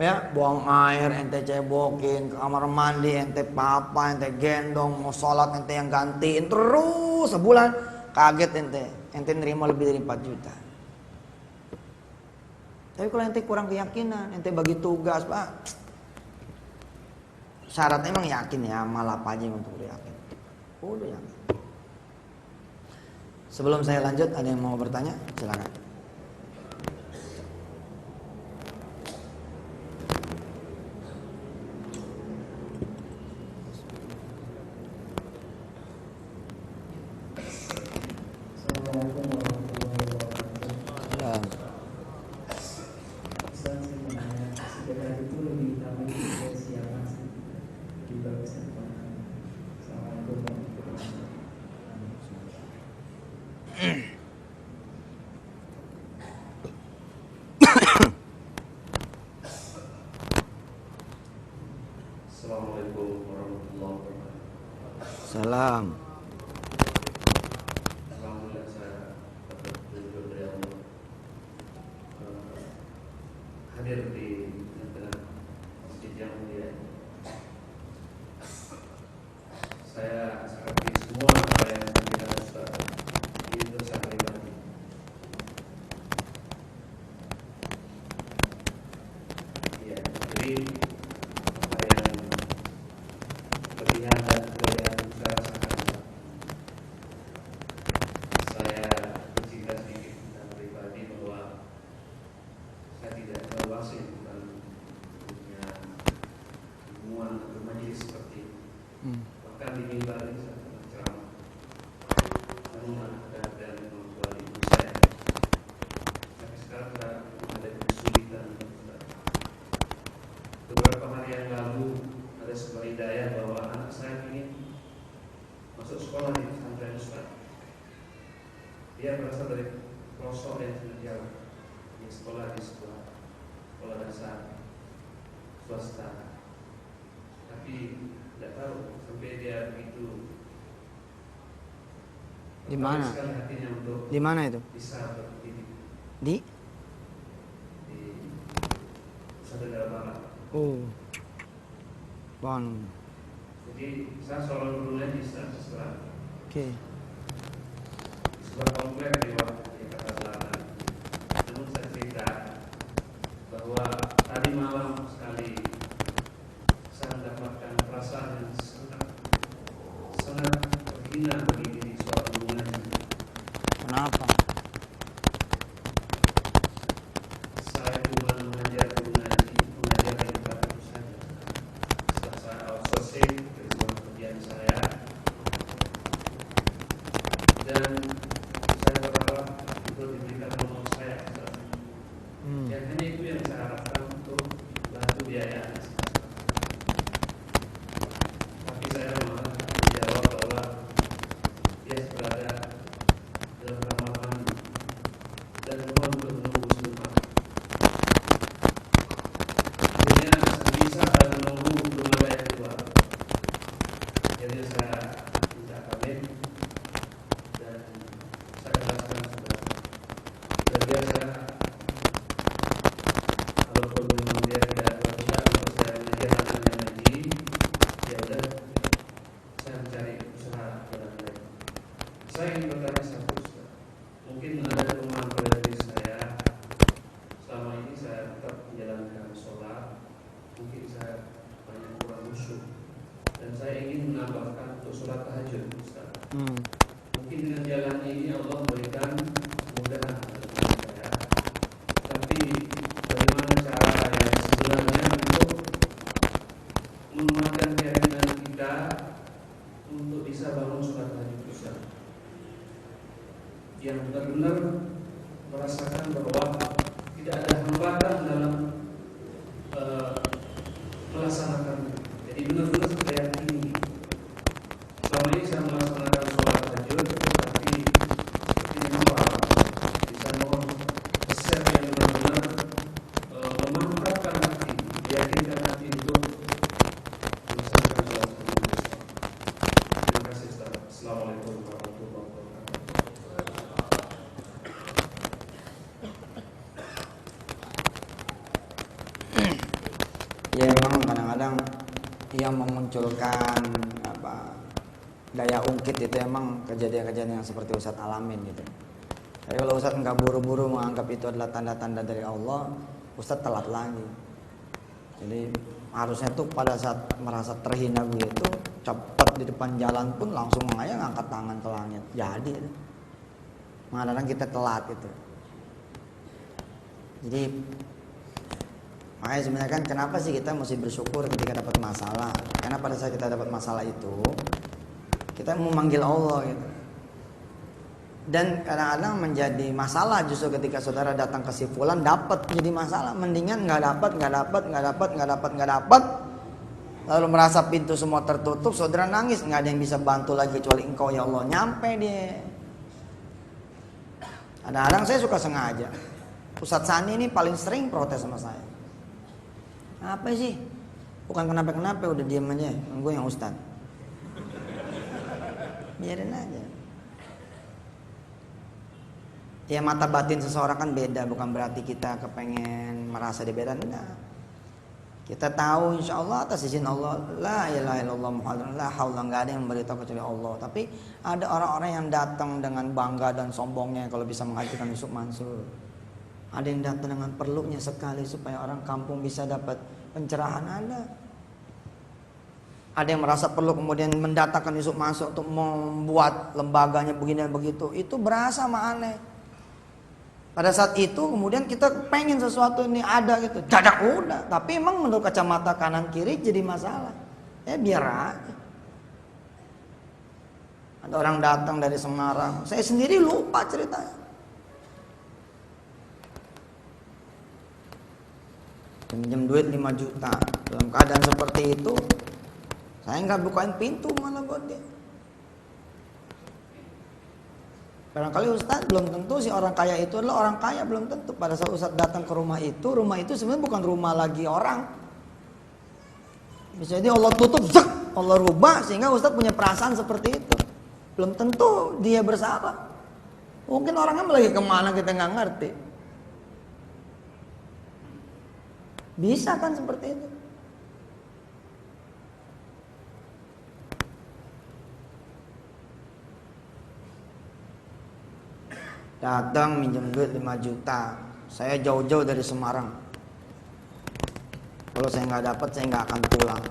Ya, buang air ente cebokin, ke kamar mandi ente papa, ente gendong, mau sholat ente yang gantiin terus sebulan. Kaget ente nerima lebih dari 4 juta. Tapi kalau ente kurang keyakinan, ente bagi tugas, Pak. Syaratnya emang yakin ya, malah apa aja untuk yakin. Udah yakin. Sebelum saya lanjut, ada yang mau bertanya? Silakan. Assalamualaikum warahmatullahi wabarakatuh. Salam. Alhamdulillah saya dapat tunjuk dari Allah hadir di tengah masjid yang mulia. Saya seperti semua apa yang kita Ustaz itu saya pribadi. Ya, jadi kelebihan dan kelebihan saya rasakan. Saya bercerita sedikit tentang pribadi bahwa saya tidak terlalu asing bukan punya ilmuwan atau majelis seperti ini. Bahkan di mimbar ini saya pernah ceramah. Namun ada dari orang tua ibu saya. Sampai sekarang saya ada kesulitan. Beberapa hari yang lalu ada sebuah hidayah bahwa anak saya ingin masuk sekolah di pesantren Ustaz. Dia berasal dari pelosok yang sangat jauh. Dia sekolah di sekolah dasar swasta. Tapi tidak tahu sampai dia begitu. Di mana? Sekali hatinya untuk Di mana itu? bisa berdidik Di? di Nusa Tenggara Barat. Oh. Bandung. Jadi saya seorang gurunya di sekolah. Oke. Di sebuah komplek di Jakarta Selatan. Namun saya cerita bahwa tadi malam sekali saya mendapatkan perasaan yang sangat terhina bagi diri seorang gurunya. Kenapa? Saya cuma mengajarkan ibadah itu saja. Setelah saya outsourcing dari sebuah pekerjaan saya, dan saya berharap itu diberikan honor saya. Dan hanya itu yang saya harapkan untuk bantu biaya. Tapi saya malah menjawab bahwa dia berada dalam ramalan dan rumah untuk menunggu sebentar. Akhirnya bisa saya menunggu belum ada yang keluar. Jadi saya minta pamit dan saya jelaskan sudah. Dan biasa kalaupun memang dia tidak berkenan untuk saya mengajar anak lagi, ya udah saya mencari usaha jalan lain. Saya ingin bertanya satu, Ustaz. Mungkin ada kelemahan pada diri saya. Selama ini saya tetap menjalankan sholat. Mungkin saya banyak kurang khusyuk. Dan saya ingin menambahkan untuk sholat tahajud, Ustaz. Mungkin dengan jalan ini Allah berikan kemudahan bagi saya. Tapi bagaimana cara yang sebenarnya untuk menguatkan keyakinan kita untuk bisa bangun sholat tahajud, Ustaz, yang benar-benar merasakan bahwa tidak ada hambatan dalam melaksanakannya. Jadi benar-benar saya yakini. Selama ini saya melaksanakan sholat tahajud, tapi seperti lupa. Bisa mohon resep yang benar-benar memantapkan hati, meyakinkan hati untuk melaksanakan sholat tahajud. Terima kasih, Ustaz. Assalamualaikum warahmatullahi wabarakatuh. Ya memang kadang-kadang yang memunculkan daya ungkit itu emang kejadian-kejadian yang seperti Ustadz alamin gitu. Jadi kalau Ustadz nggak buru-buru menganggap itu adalah tanda-tanda dari Allah, Ustadz telat lagi. Jadi harusnya tuh pada saat merasa terhina begitu, cepat di depan jalan pun langsung aja ngangkat tangan ke langit. Jadi kadang-kadang kita telat gitu. Jadi makanya sebenarnya kan kenapa sih kita mesti bersyukur ketika dapat masalah? Karena pada saat kita dapat masalah itu kita memanggil Allah gitu. Dan kadang-kadang menjadi masalah justru ketika saudara datang ke si fulan dapat jadi masalah. Mendingan nggak dapat. Lalu merasa pintu semua tertutup, saudara nangis, nggak ada yang bisa bantu lagi kecuali Engkau ya Allah. Nyampe dia. Kadang-kadang saya suka sengaja. Ustadz Sani ini paling sering protes sama saya. Apa sih? Bukan kenapa-kenapa, udah diem aja. Gue yang Ustadz. Biarin aja. Ya mata batin seseorang kan beda, bukan berarti kita kepengen merasa dia beda, enggak. Kita tahu insya Allah atas izin Allah, la ilaha illallah muhammadur la haula, enggak ada yang memberitahu kecuali Allah. Tapi ada orang-orang yang datang dengan bangga dan sombongnya kalau bisa menghadirkan Yusuf Mansur. Ada yang datang dengan perlunya sekali supaya orang kampung bisa dapat pencerahan, ada. Ada yang merasa perlu kemudian mendatangkan Yusuf Mansur untuk membuat lembaganya begini dan begitu. Itu berasa mah aneh. Pada saat itu kemudian kita pengen sesuatu ini ada gitu, dadak udah. Tapi emang menurut kacamata kanan kiri jadi masalah. Ya biar aja. Ada orang datang dari Semarang, saya sendiri lupa ceritanya. Pinjam duit 5 juta. Dalam keadaan seperti itu, saya nggak bukain pintu malah buat dia. Barangkali Ustadz belum tentu si orang kaya itu adalah orang kaya, belum tentu. Pada saat Ustadz datang ke rumah itu sebenarnya bukan rumah lagi orang. Bisa jadi Allah tutup, zek, Allah rubah sehingga Ustadz punya perasaan seperti itu. Belum tentu dia bersalah. Mungkin orangnya lagi kemana kita nggak ngerti. Bisa kan seperti itu. Datang minjem duit 5 juta. Saya jauh-jauh dari Semarang. Kalau saya nggak dapat, saya nggak akan pulang.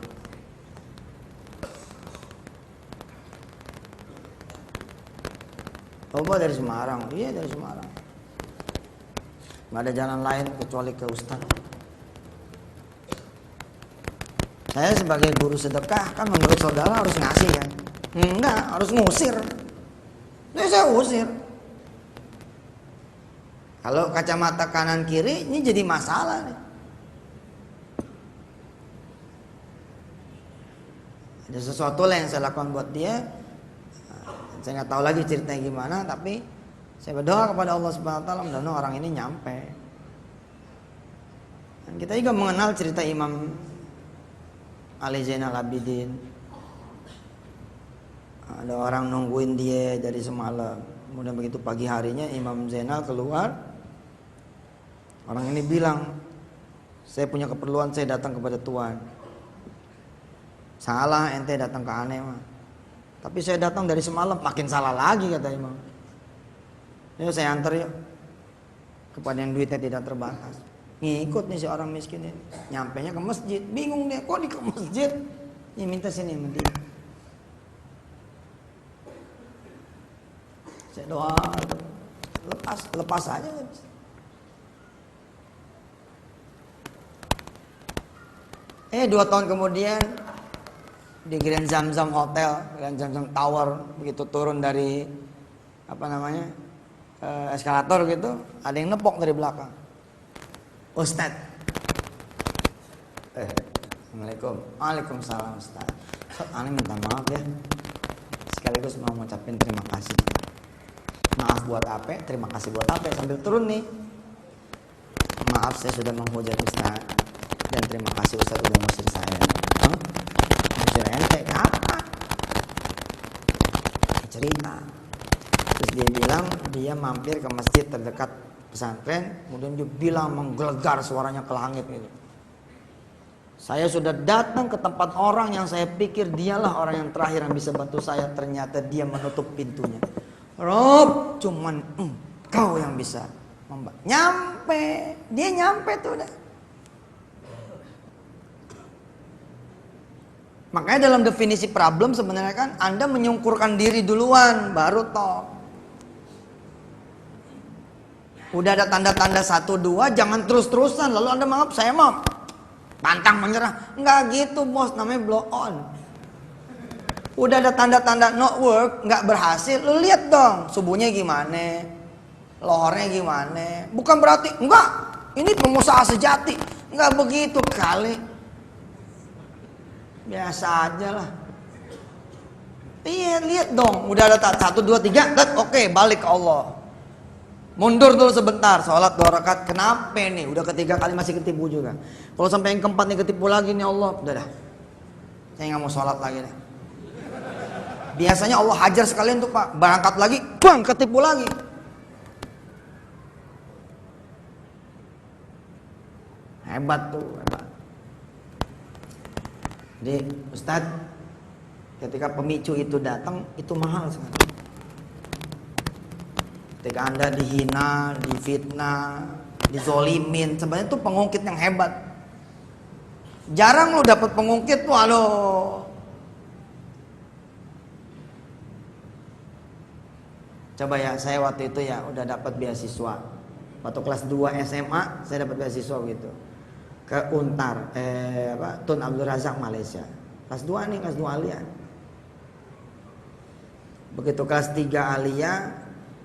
Coba dari Semarang, iya dari Semarang. Nggak ada jalan lain kecuali ke Ustadz. Saya sebagai guru sedekah kan menurut saudara harus ngasih kan? Enggak, harus ngusir. Jadi saya usir. Kalau kacamata kanan kiri ini jadi masalah nih. Ada sesuatu lah yang saya lakukan buat dia. Saya nggak tahu lagi ceritanya gimana, tapi saya berdoa kepada Allah Subhanahu Wa Taala mudah-mudahan orang ini nyampe. Dan kita juga mengenal cerita Imam Ali Zainal Abidin. Ada orang nungguin dia dari semalam. Kemudian begitu pagi harinya Imam Zainal keluar. Orang ini bilang, saya punya keperluan, saya datang kepada Tuhan. Salah ente datang ke aneh mah. Tapi saya datang dari semalam, makin salah lagi kata Imam. Yuk saya antar yuk kepada yang duitnya tidak terbatas. Ngikut nih si orang miskin ini. Nyampenya ke masjid, bingung dia, kok di ke masjid? Ini minta sini sama dia. Saya doa, lepas aja. 2 tahun kemudian di Grand Zamzam Hotel, Grand Zamzam Tower, begitu turun dari eskalator gitu, ada yang nepok dari belakang. Ustadz. Assalamualaikum. Waalaikumsalam Ustadz. Aneh minta maaf ya. Sekaligus mau ngucapin terima kasih. Maaf buat apa? Terima kasih buat apa? Sambil turun nih. Maaf saya sudah menghujat Ustadz. Dan terima kasih Ustadz udah ngusir saya. Ngusir ente apa? Cerita. Terus dia bilang dia mampir ke masjid terdekat pesantren, kemudian dia bilang menggelegar suaranya ke langit gitu. Saya sudah datang ke tempat orang yang saya pikir dialah orang yang terakhir yang bisa bantu saya. Ternyata dia menutup pintunya. Rob, cuman engkau yang bisa membantu. Nyampe, dia nyampe tuh udah. Makanya dalam definisi problem sebenarnya kan Anda menyungkurkan diri duluan, baru toh. Udah ada tanda-tanda 1, 2, jangan terus-terusan. Lalu Anda maaf, saya mau pantang menyerah. Enggak gitu bos, namanya blow on. Udah ada tanda-tanda not work, nggak berhasil, lu lihat dong subuhnya gimana, lohornya gimana. Bukan berarti enggak, ini pengusaha sejati, nggak begitu kali. Biasa aja lah. Iya, lihat dong, udah ada 1, 2, 3, oke, balik ke Allah. Mundur dulu sebentar, sholat 2 rakaat. Kenapa nih? Udah ketiga kali masih ketipu juga. Kalau sampai yang keempat nih ketipu lagi nih Allah, udah dah. Saya nggak mau sholat lagi deh. Biasanya Allah hajar sekalian tuh Pak, berangkat lagi, bang ketipu lagi. Hebat tuh, hebat. Jadi Ustadz, ketika pemicu itu datang, itu mahal sekali. Ketika Anda dihina, difitnah, dizolimin, sebenarnya itu pengungkit yang hebat. Jarang lo dapet pengungkit tuh, halo. Coba ya, saya waktu itu ya udah dapat beasiswa. Waktu kelas 2 SMA, saya dapat beasiswa gitu. Ke Untar, Tun Abdul Razak Malaysia. Kelas 2 nih, kelas 2 Alia. Begitu kelas 3 Alia,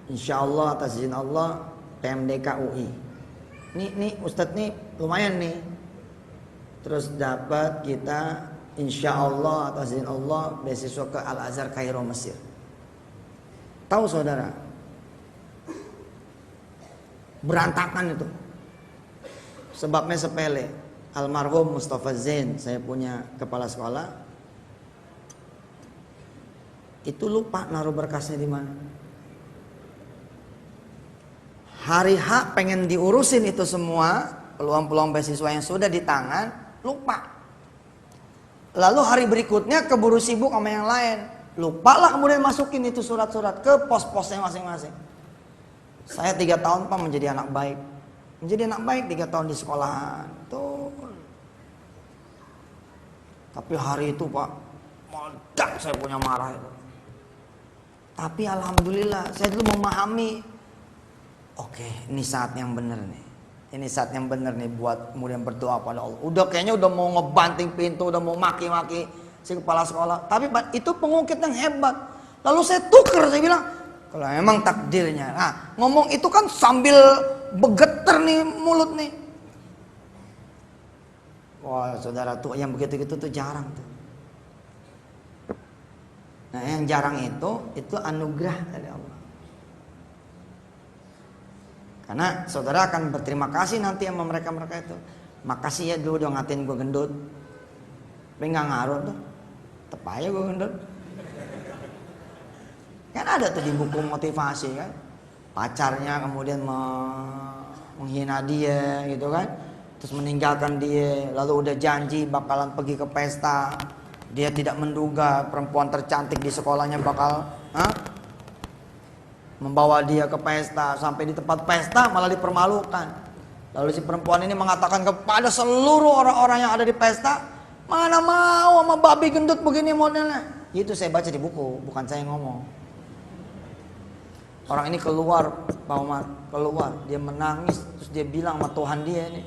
insya Allah atas izin Allah PMDK UI. Nih Ustadz nih lumayan nih. Terus dapat kita insya Allah atas izin Allah beasiswa ke Al Azhar Kairo Mesir. Tahu saudara? Berantakan itu. Sebabnya sepele. Almarhum Mustafa Zain, saya punya kepala sekolah, itu lupa naruh berkasnya di mana. Hari H pengen diurusin itu semua, peluang-peluang beasiswa yang sudah di tangan, lupa. Lalu hari berikutnya keburu sibuk sama yang lain, lupa lah kemudian masukin itu surat-surat ke pos-posnya masing-masing. Saya 3 tahun Pak menjadi anak baik. Menjadi anak baik 3 tahun di sekolahan tuh. Tapi hari itu Pak, meledak saya punya marah itu. Tapi alhamdulillah saya dulu memahami, oke, ini saat yang benar nih. Ini saat yang benar nih buat kemudian berdoa pada Allah. Udah kayaknya udah mau ngebanting pintu, udah mau maki-maki si kepala sekolah. Tapi itu pengungkit yang hebat. Lalu saya tuker, saya bilang, kalau memang takdirnya. Nah, ngomong itu kan sambil begeter nih mulut nih. Wah, saudara tuh yang begitu-gitu tuh jarang tuh. Nah, yang jarang itu anugerah dari Allah. Karena saudara akan berterima kasih nanti sama mereka-mereka itu. Makasih ya dulu udah ngatain gue gendut. Tapi gak ngaruh tuh. Tetep aja gue gendut. Kan ada tuh di buku motivasi kan. Pacarnya kemudian menghina dia gitu kan. Terus meninggalkan dia. Lalu udah janji bakalan pergi ke pesta. Dia tidak menduga perempuan tercantik di sekolahnya bakal membawa dia ke pesta. Sampai di tempat pesta malah dipermalukan. Lalu si perempuan ini mengatakan kepada seluruh orang-orang yang ada di pesta, mana mau sama babi gendut begini modelnya. Itu saya baca di buku, bukan saya ngomong. Orang ini keluar, Pak Umar, keluar. Dia menangis, terus dia bilang sama Tuhan dia ini,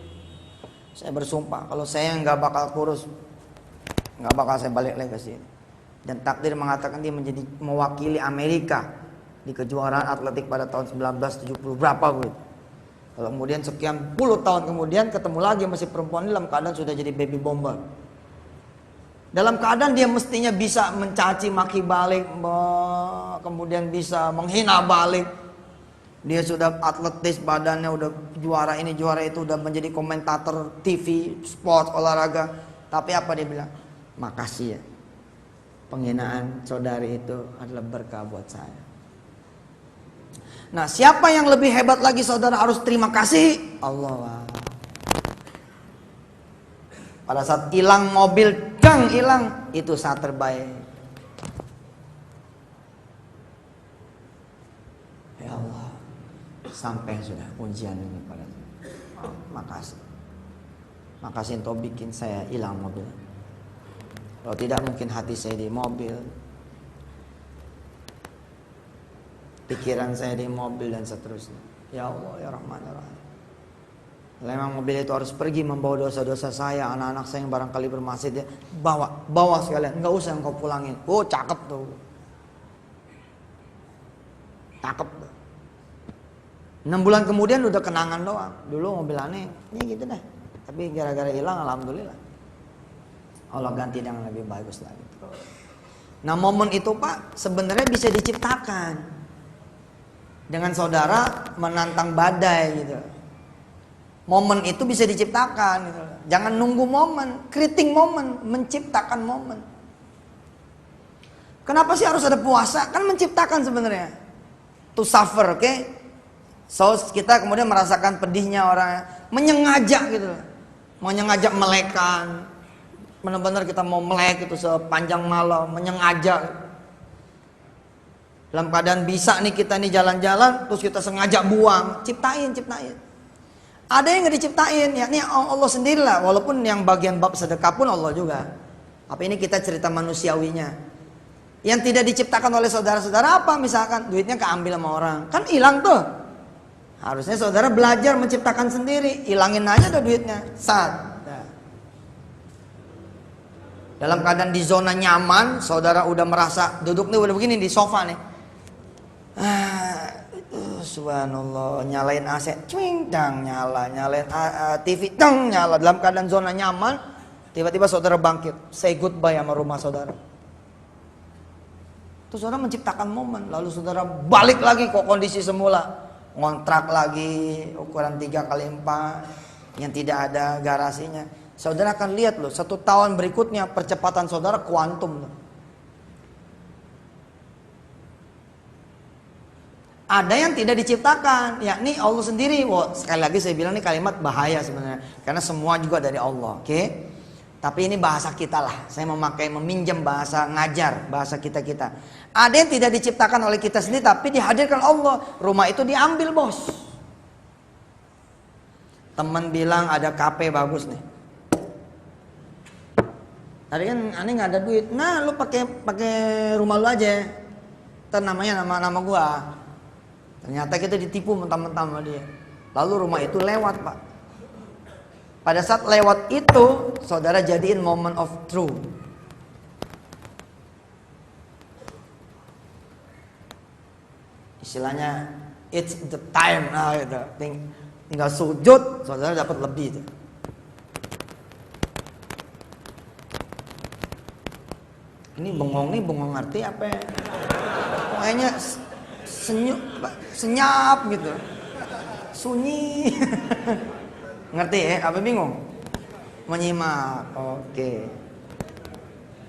saya bersumpah kalau saya nggak bakal kurus, nggak bakal saya balik lagi ke sini. Dan takdir mengatakan dia menjadi mewakili Amerika di kejuaraan atletik pada tahun 1970 berapa gitu. Kalau kemudian sekian puluh tahun kemudian ketemu lagi masih perempuan ini dalam keadaan sudah jadi baby bomber. Dalam keadaan dia mestinya bisa mencaci maki balik, kemudian bisa menghina balik. Dia sudah atletis, badannya udah juara ini juara itu, udah menjadi komentator TV, sport, olahraga. Tapi apa dia bilang? Makasih ya. Penghinaan saudari itu adalah berkah buat saya. Nah, siapa yang lebih hebat lagi saudara harus terima kasih? Allah. Pada saat hilang mobil, dang hilang, itu saat terbaik. Ya Allah, sampai sudah ujian ini pada makasih. Makasih engkau bikin saya hilang mobil. Kalau tidak mungkin hati saya di mobil, pikiran saya di mobil dan seterusnya. Ya Allah ya Rahman ya Rahim. Memang mobil itu harus pergi membawa dosa-dosa saya, anak-anak saya yang barangkali bermaksiat, dia bawa sekalian, nggak usah engkau pulangin. Oh cakep tuh, cakep. 6 bulan kemudian udah kenangan doang. Dulu mobil aneh, ya gitu deh. Tapi gara-gara hilang, alhamdulillah Allah ganti dengan lebih bagus lagi. Nah momen itu Pak sebenarnya bisa diciptakan dengan saudara menantang badai gitu. Momen itu bisa diciptakan gitu. Jangan nunggu momen, creating momen, menciptakan momen. Kenapa sih harus ada puasa? Kan menciptakan sebenarnya. To suffer, oke? Okay? So kita kemudian merasakan pedihnya orang, menyengaja gitu. Menyengaja melekan. Benar-benar kita mau melek itu sepanjang malam, menyengaja. Dalam keadaan bisa nih kita nih jalan-jalan, terus kita sengaja buang, ciptain. Ada yang nggak diciptain, ya ini Allah sendirilah. Walaupun yang bagian bab sedekah pun Allah juga. Tapi ini kita cerita manusiawinya. Yang tidak diciptakan oleh saudara-saudara apa? Misalkan duitnya keambil sama orang, kan hilang tuh. Harusnya saudara belajar menciptakan sendiri, hilangin aja tuh duitnya. Saat. Dalam keadaan di zona nyaman, saudara udah merasa duduk nih udah begini di sofa nih. Subhanallah, nyalain AC, cuing, dang, nyalain TV, dang, nyala. Dalam keadaan zona nyaman, tiba-tiba saudara bangkit, say goodbye sama rumah saudara. Terus saudara menciptakan momen, lalu saudara balik lagi ke kondisi semula, ngontrak lagi ukuran 3x4 yang tidak ada garasinya. Saudara akan lihat loh, 1 tahun berikutnya percepatan saudara kuantum. Ada yang tidak diciptakan, yakni Allah sendiri. Wah, sekali lagi saya bilang ini kalimat bahaya sebenarnya, karena semua juga dari Allah, oke? Tapi ini bahasa kita lah. Saya meminjam bahasa ngajar, bahasa kita. Ada yang tidak diciptakan oleh kita sendiri, tapi dihadirkan Allah. Rumah itu diambil bos. Teman bilang ada kafe bagus nih. Tadi kan aneh nggak ada duit. Nah, lu pakai rumah lu aja. Ntar namanya nama gua. Ternyata kita ditipu mentah-mentah sama dia. Lalu rumah itu lewat, Pak. Pada saat lewat itu, saudara jadiin moment of truth. Istilahnya, it's the time. Nah, gitu. Tinggal sujud, saudara dapat lebih itu. Ini bengong ngerti apa ya? Kayaknya senyap gitu. Sunyi. Ngerti ya? Apa bingung? Menyimak. Oke.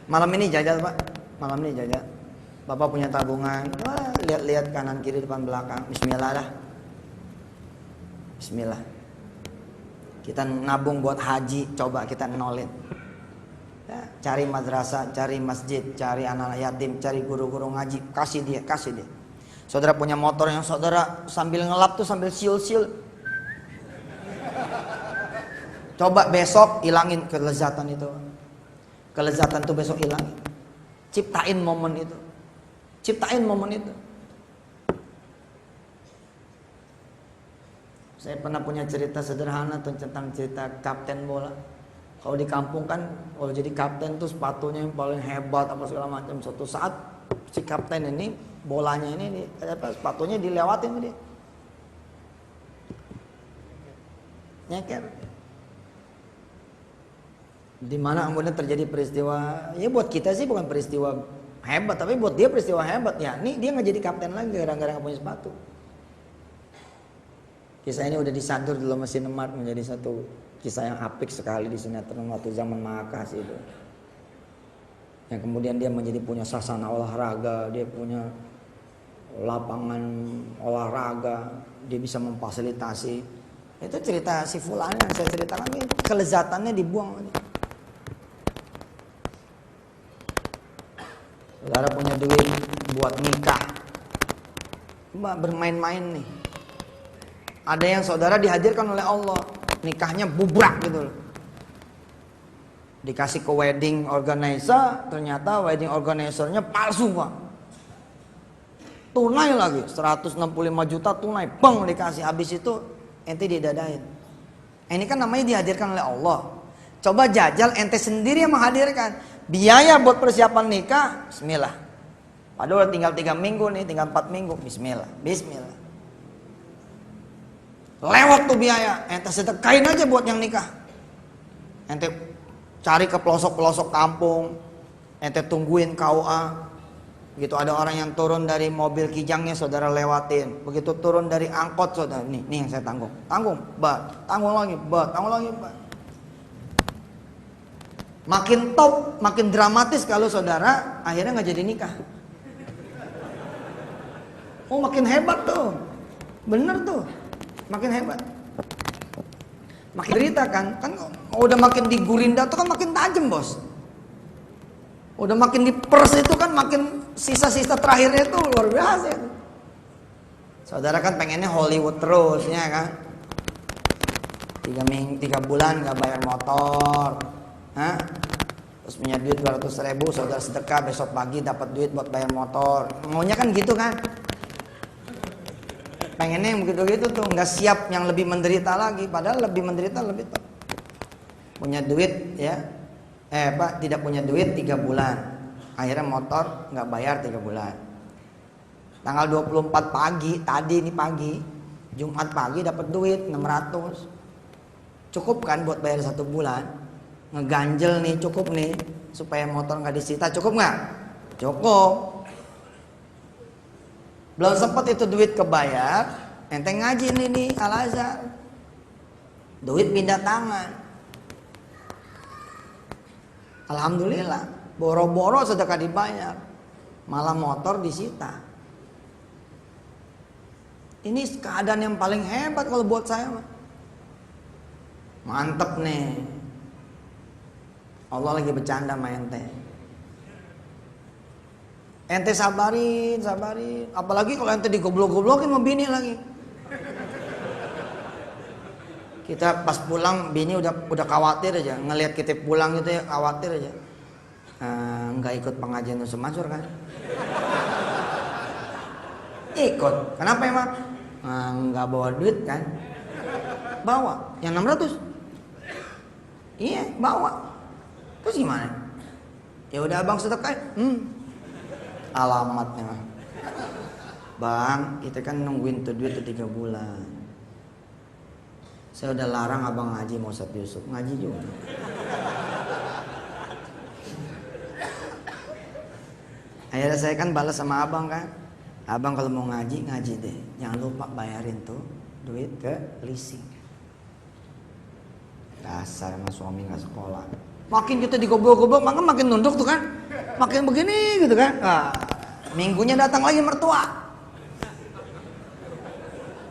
Malam ini jajal, Pak. Malam ini jajal. Bapak punya tabungan. Wah, lihat-lihat kanan kiri depan belakang. Bismillah dah. Bismillah. Kita nabung buat haji, coba kita nolin. Ya, cari madrasah, cari masjid, cari anak-anak yatim, cari guru-guru ngaji, kasih dia. Saudara punya motor yang saudara sambil ngelap tuh sambil siul-siul. Coba besok hilangin kelezatan itu. Kelezatan tuh besok hilangin. Ciptain momen itu. Saya pernah punya cerita sederhana tentang cerita kapten bola. Kalau di kampung kan, kalau jadi kapten tuh sepatunya yang paling hebat apa segala macam. Suatu saat si kapten ini, bolanya ini, sepatunya dilewatin dia. Nyeker. Di mana kemudian terjadi peristiwa, ya buat kita sih bukan peristiwa hebat, tapi buat dia peristiwa hebat. Ya, nih dia nggak jadi kapten lagi gara-gara nggak punya sepatu. Kisah ini udah disadur dalam mesin emat menjadi satu kisah yang apik sekali di sinetron waktu zaman Mahakasih itu. Yang kemudian dia menjadi punya sasana olahraga, dia punya lapangan olahraga, dia bisa memfasilitasi. Itu cerita si Fulan yang saya ceritakan ini, kelezatannya dibuang. Saudara punya duit buat nikah, cuma bermain-main nih. Ada yang saudara dihadirkan oleh Allah, nikahnya bubrak gitu loh. Dikasih ke wedding organizer, ternyata wedding organizernya palsu Pak. Tunai lagi, 165 juta tunai, bang dikasih. Habis itu ente didadain. Ini kan namanya dihadirkan oleh Allah. Coba jajal ente sendiri yang menghadirkan. Biaya buat persiapan nikah, bismillah. Padahal tinggal 3 minggu nih, tinggal 4 minggu, bismillah. Bismillah. Lewat tuh biaya, ente sedekahin aja buat yang nikah. Ente cari ke pelosok-pelosok kampung, ente tungguin KUA. Begitu ada orang yang turun dari mobil kijangnya, saudara lewatin. Begitu turun dari angkot, saudara, nih yang saya tanggung. Tanggung, tanggung lagi, tanggung lagi, Makin top, makin dramatis kalau saudara akhirnya nggak jadi nikah. Oh makin hebat tuh, bener tuh, makin hebat. Makin derita kan udah makin digurinda tuh kan makin tajam bos. Udah makin dipers itu kan makin sisa-sisa terakhirnya itu luar biasa itu. Saudara kan pengennya Hollywood terus ya kan. 3 bulan gak bayar motor, terus punya duit 200.000, saudara sedekah, besok pagi dapat duit buat bayar motor. Maunya kan gitu kan. Pengennya yang begitu-gitu tuh, nggak siap yang lebih menderita lagi, padahal lebih menderita lebih top. Punya duit ya, tidak punya duit 3 bulan, akhirnya motor nggak bayar 3 bulan. Tanggal 24 pagi, tadi ini pagi, Jumat pagi dapat duit 600, cukup kan buat bayar 1 bulan? Ngeganjel nih, cukup nih, supaya motor nggak disita, cukup nggak? Cukup. Belum sempat itu duit kebayar, ente ngaji nih Al-Azhar. Duit pindah tangan. Alhamdulillah, boro-boro sedekah dibayar, malah motor disita. Ini keadaan yang paling hebat kalau buat saya. Mantep nih. Allah lagi bercanda sama ente. Ente sabarin. Apalagi kalau ente digoblok-goblokin sama bini lagi. Kita pas pulang bini udah khawatir aja, ngelihat kita pulang gitu ya, khawatir aja. Nggak ikut pengajian Ustaz Mansur kan? Ikut. Kenapa emang? Nggak bawa duit kan? Bawa. Yang 600? Iya, bawa. Terus gimana? Ya udah abang sedekah. Alamatnya, bang, kita kan nungguin tuh duit 3 bulan. Saya udah larang abang ngaji mau Ustaz Yusuf, ngaji juga. Akhirnya saya kan balas sama abang kan, abang kalau mau ngaji deh, jangan lupa bayarin tuh duit ke leasing. Dasar sama suami nggak sekolah. Makin kita digoblok-goblok, makin nunduk tuh kan, makin begini gitu kan. Minggunya datang lagi mertua,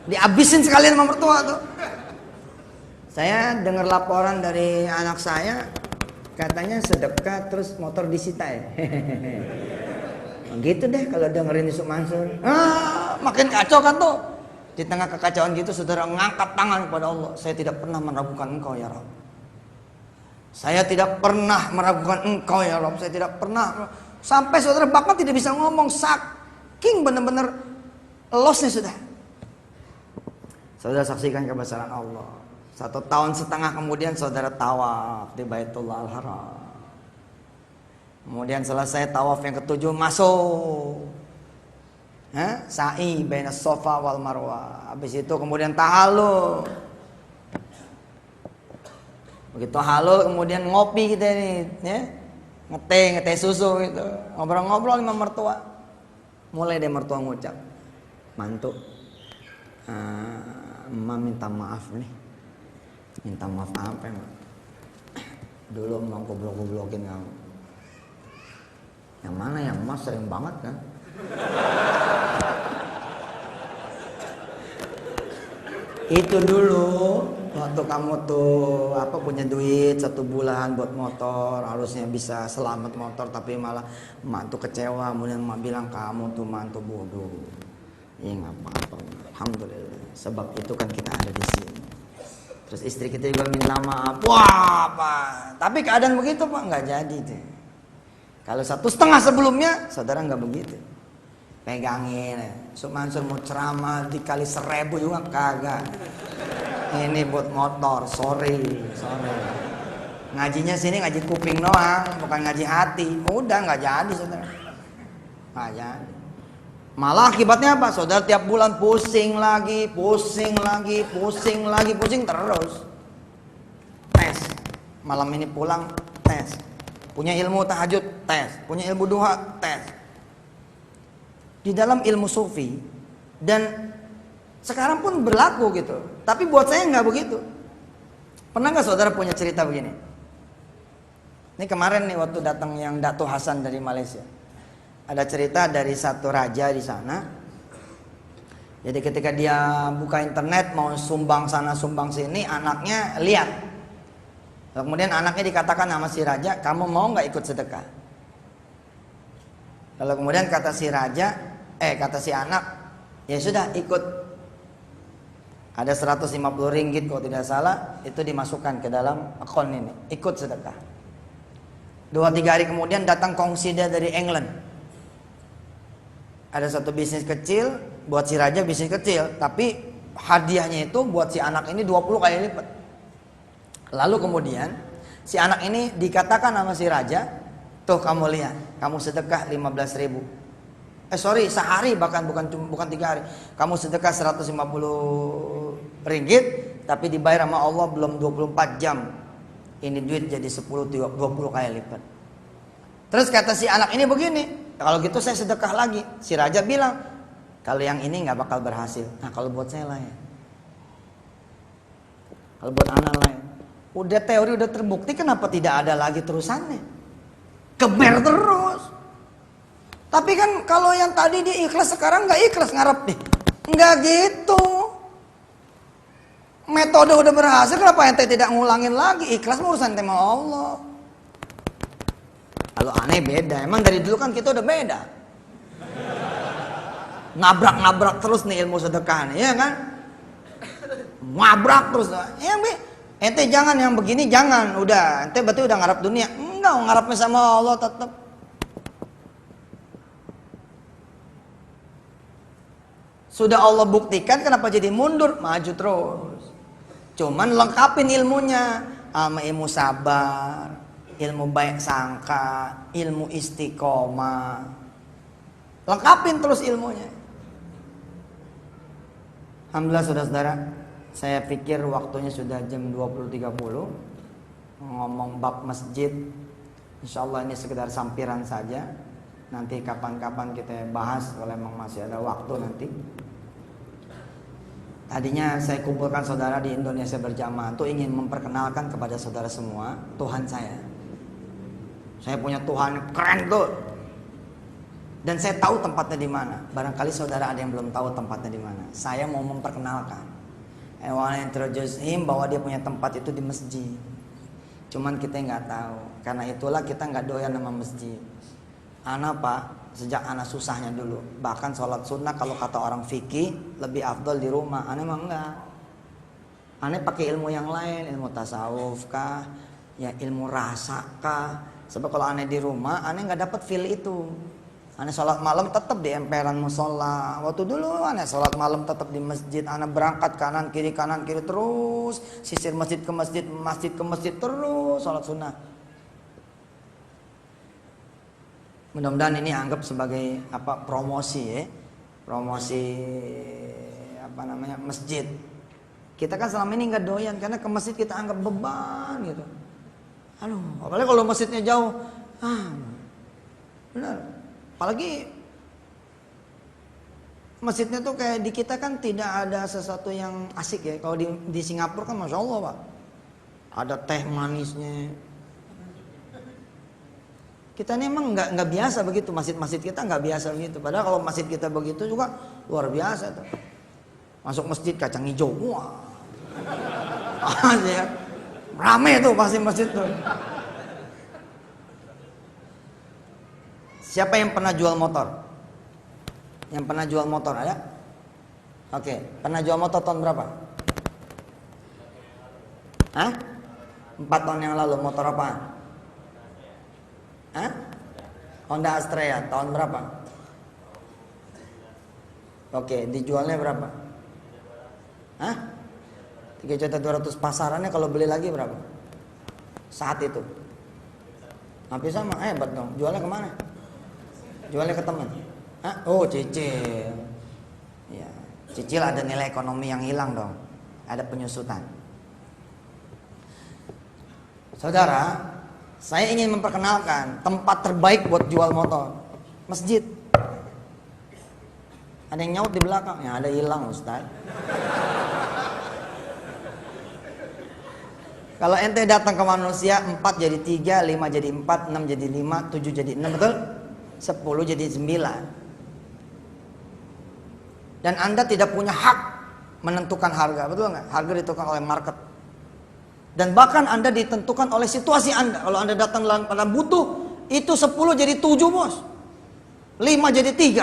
dihabisin sekalian sama mertua tuh. Saya dengar laporan dari anak saya, katanya sedekah terus motor disita ya. Gitu deh kalau dengerin Yusuf Mansur. Makin kacau kan tuh. Di tengah kekacauan gitu saudara ngangkat tangan kepada Allah. Saya tidak pernah meragukan Engkau ya Rabb. Saya tidak pernah meragukan Engkau ya Rabb. Saya tidak pernah. Sampai saudara bahkan tidak bisa ngomong, saking benar-benar losnya sudah. Saudara saksikan kebesaran Allah. 1 tahun setengah kemudian saudara tawaf di Baitullah Al-Haram. Kemudian selesai tawaf yang ke-7 masuk. Sa'i baina Safa wal Marwah. Habis itu kemudian tahallul. Begitu halul kemudian ngopi kita nih, ya. Ngeteh susu gitu. Ngobrol-ngobrol sama mertua. Mulai deh mertua ngucap, "Mantu, emak minta maaf nih." Minta maaf apa emang? Dulu emang goblok-goblokin kamu. Yang mana yang emas sering banget kan? Itu dulu Waktu kamu tuh punya duit 1 bulan buat motor, harusnya bisa selamat motor, tapi malah emak tuh kecewa. Kemudian emak bilang kamu tuh mantu bodoh. Ya nggak apa-apa, alhamdulillah. Sebab itu kan kita ada di sini. Terus istri kita juga minta maaf. Wah Pak, tapi keadaan begitu Pak nggak jadi deh. Kalau 1,5 sebelumnya, saudara nggak begitu. Pegangin, Sok Mansur mau ceramah dikali 1000 juga kagak. Ini buat motor, sorry. Ngajinya sini ngaji kuping doang, bukan ngaji hati. Udah nggak jadi saudara, nggak jadi. Malah akibatnya apa? Saudara tiap bulan pusing terus. Tes, malam ini pulang tes. Punya ilmu tahajud tes, punya ilmu duha tes. Di dalam ilmu sufi dan sekarang pun berlaku gitu. Tapi buat saya nggak begitu. Pernah nggak saudara punya cerita begini? Ini kemarin nih waktu datang yang Dato Hasan dari Malaysia. Ada cerita dari satu raja di sana. Jadi ketika dia buka internet mau sumbang sana sumbang sini, anaknya lihat. Kemudian anaknya dikatakan sama si raja, kamu mau nggak ikut sedekah? Lalu kemudian kata si anak, ya sudah ikut. Ada 150 ringgit kalau tidak salah, itu dimasukkan ke dalam akun ini, ikut sedekah. 2-3 hari kemudian datang kongsi dia dari England. Ada satu bisnis kecil, buat si raja bisnis kecil, tapi hadiahnya itu buat si anak ini 20 kali lipat. Lalu kemudian si anak ini dikatakan sama si raja, tuh kamu lihat, kamu sedekah 15.000. Sehari bahkan bukan 3 hari. Kamu sedekah 150 ringgit, tapi dibayar sama Allah belum 24 jam. Ini duit jadi 10-20 kali lipat. Terus kata si anak ini begini, kalau gitu saya sedekah lagi. Si raja bilang, kalau yang ini nggak bakal berhasil. Nah kalau buat saya lain. Kalau buat anak lain. Udah teori udah terbukti, kenapa tidak ada lagi terusannya? Keber terus. Tapi kan kalau yang tadi dia ikhlas, sekarang nggak ikhlas ngarep deh. Nggak gitu. Metode udah berhasil, kenapa ente tidak ngulangin lagi? Ikhlas urusan tema Allah. Kalau aneh beda, emang dari dulu kan kita udah beda. Nabrak terus nih ilmu sedekah nih, ya kan? Ngabrak terus. Ya, ente jangan yang begini, jangan. Udah, ente berarti udah ngarep dunia. Enggak, ngarepnya sama Allah tetap. Sudah Allah buktikan, kenapa jadi mundur? Maju terus. Cuman lengkapin ilmunya sama ilmu sabar, ilmu baik sangka, ilmu istiqomah. Lengkapin terus ilmunya. Alhamdulillah saudara-saudara, saya pikir waktunya sudah jam 20.30. Ngomong bab masjid, insya Allah ini sekedar sampiran saja. Nanti kapan-kapan kita bahas, kalau memang masih ada waktu nanti. Tadinya saya kumpulkan saudara di Indonesia Berjamaah itu ingin memperkenalkan kepada saudara semua Tuhan saya. Saya punya Tuhan keren tuh. Dan saya tahu tempatnya di mana. Barangkali saudara ada yang belum tahu tempatnya di mana. Saya mau memperkenalkan. I want to introduce him bahwa dia punya tempat itu di masjid. Cuman kita nggak tahu. Karena itulah kita nggak doyan sama masjid. Anak Pak, sejak anak susahnya dulu. Bahkan sholat sunnah kalau kata orang fikih lebih afdol di rumah. Aneh mah enggak. Aneh pakai ilmu yang lain, ilmu tasawuf kah, ya ilmu rasa kah. Sebab kalau aneh di rumah, aneh nggak dapat feel itu. Aneh sholat malam tetap di emperan musola. Waktu dulu aneh sholat malam tetap di masjid. Aneh berangkat kanan kiri terus, sisir masjid ke masjid terus sholat sunnah. Mudah-mudahan ini anggap sebagai promosi ya. Promosi masjid. Kita kan selama ini nggak doyan karena ke masjid kita anggap beban gitu. Aduh, apalagi kalau masjidnya jauh. Benar. Apalagi masjidnya tuh kayak di kita kan tidak ada sesuatu yang asik ya. Kalau di Singapura kan Masya Allah Pak, ada teh manisnya. Kita ini emang nggak biasa begitu, masjid-masjid kita nggak biasa begitu. Padahal kalau masjid kita begitu juga luar biasa tuh. Masuk masjid kacang hijau, wah, Ya. Rame tuh pasti masjid tuh. Siapa yang pernah jual motor? Yang pernah jual motor ada? Oke, pernah jual motor tahun berapa? Hah? 4 tahun yang lalu, motor apaan? Hah? Honda Astrea, tahun berapa? Oke, dijualnya berapa? Hah? 3.200.000, pasarannya kalau beli lagi berapa? Saat itu. Hampir sama, hebat dong. Jualnya kemana? Jualnya ke teman. Hah? Oh, cicil. Ya, cicil ada nilai ekonomi yang hilang dong. Ada penyusutan. Saudara, saya ingin memperkenalkan tempat terbaik buat jual motor. Masjid. Ada yang nyaut di belakang, ya ada hilang Ustaz. Kalau ente datang ke manusia, 4 jadi 3, 5 jadi 4, 6 jadi 5, 7 jadi 6, betul? 10 jadi 9. Dan Anda tidak punya hak menentukan harga, betul nggak? Harga ditentukan oleh market. Dan bahkan Anda ditentukan oleh situasi Anda. Kalau Anda datang pada butuh, itu 10 jadi 7 bos. 5 jadi 3.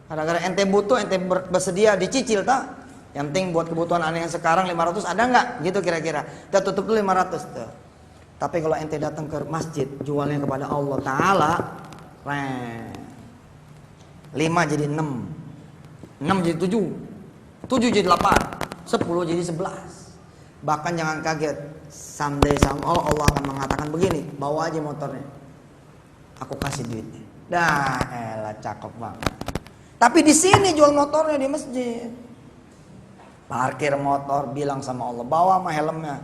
Gara-gara ente butuh, ente bersedia dicicil tak? Yang penting buat kebutuhan Anda yang sekarang 500 ada nggak? Gitu kira-kira. Kita tutup dulu 500 tuh. Tapi kalau ente datang ke masjid, jualnya kepada Allah Ta'ala, 5 jadi 6, 6 jadi 7, 7 jadi 8, 10 jadi 11. Bahkan jangan kaget, someday Allah akan mengatakan begini, bawa aja motornya, aku kasih duitnya. Dah, elah cakep banget. Tapi di sini jual motornya di masjid. Parkir motor, bilang sama Allah, bawa mah helmnya.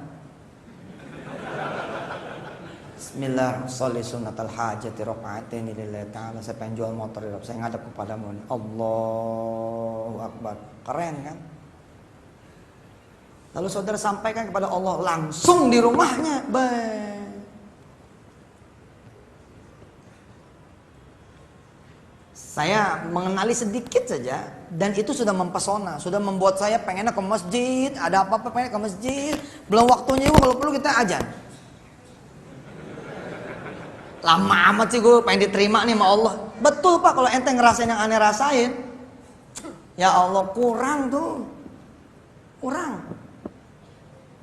Bismillahirrahmanirrahim. Sunnatul hajati raka'atain lillahi ta'ala. Saya pengen jual motor, saya ngadep kepadamu. Allahu Akbar. Keren kan? Lalu saudara sampaikan kepada Allah langsung di rumahnya. Saya mengenali sedikit saja dan itu sudah mempesona, sudah membuat saya pengennya ke masjid, ada apa-apa pengen ke masjid. Belum waktunya juga, kalau perlu kita ajan. Lama amat sih gue pengen diterima nih sama Allah. Betul Pak, kalau ente ngerasain yang aneh rasain, ya Allah kurang tuh, kurang.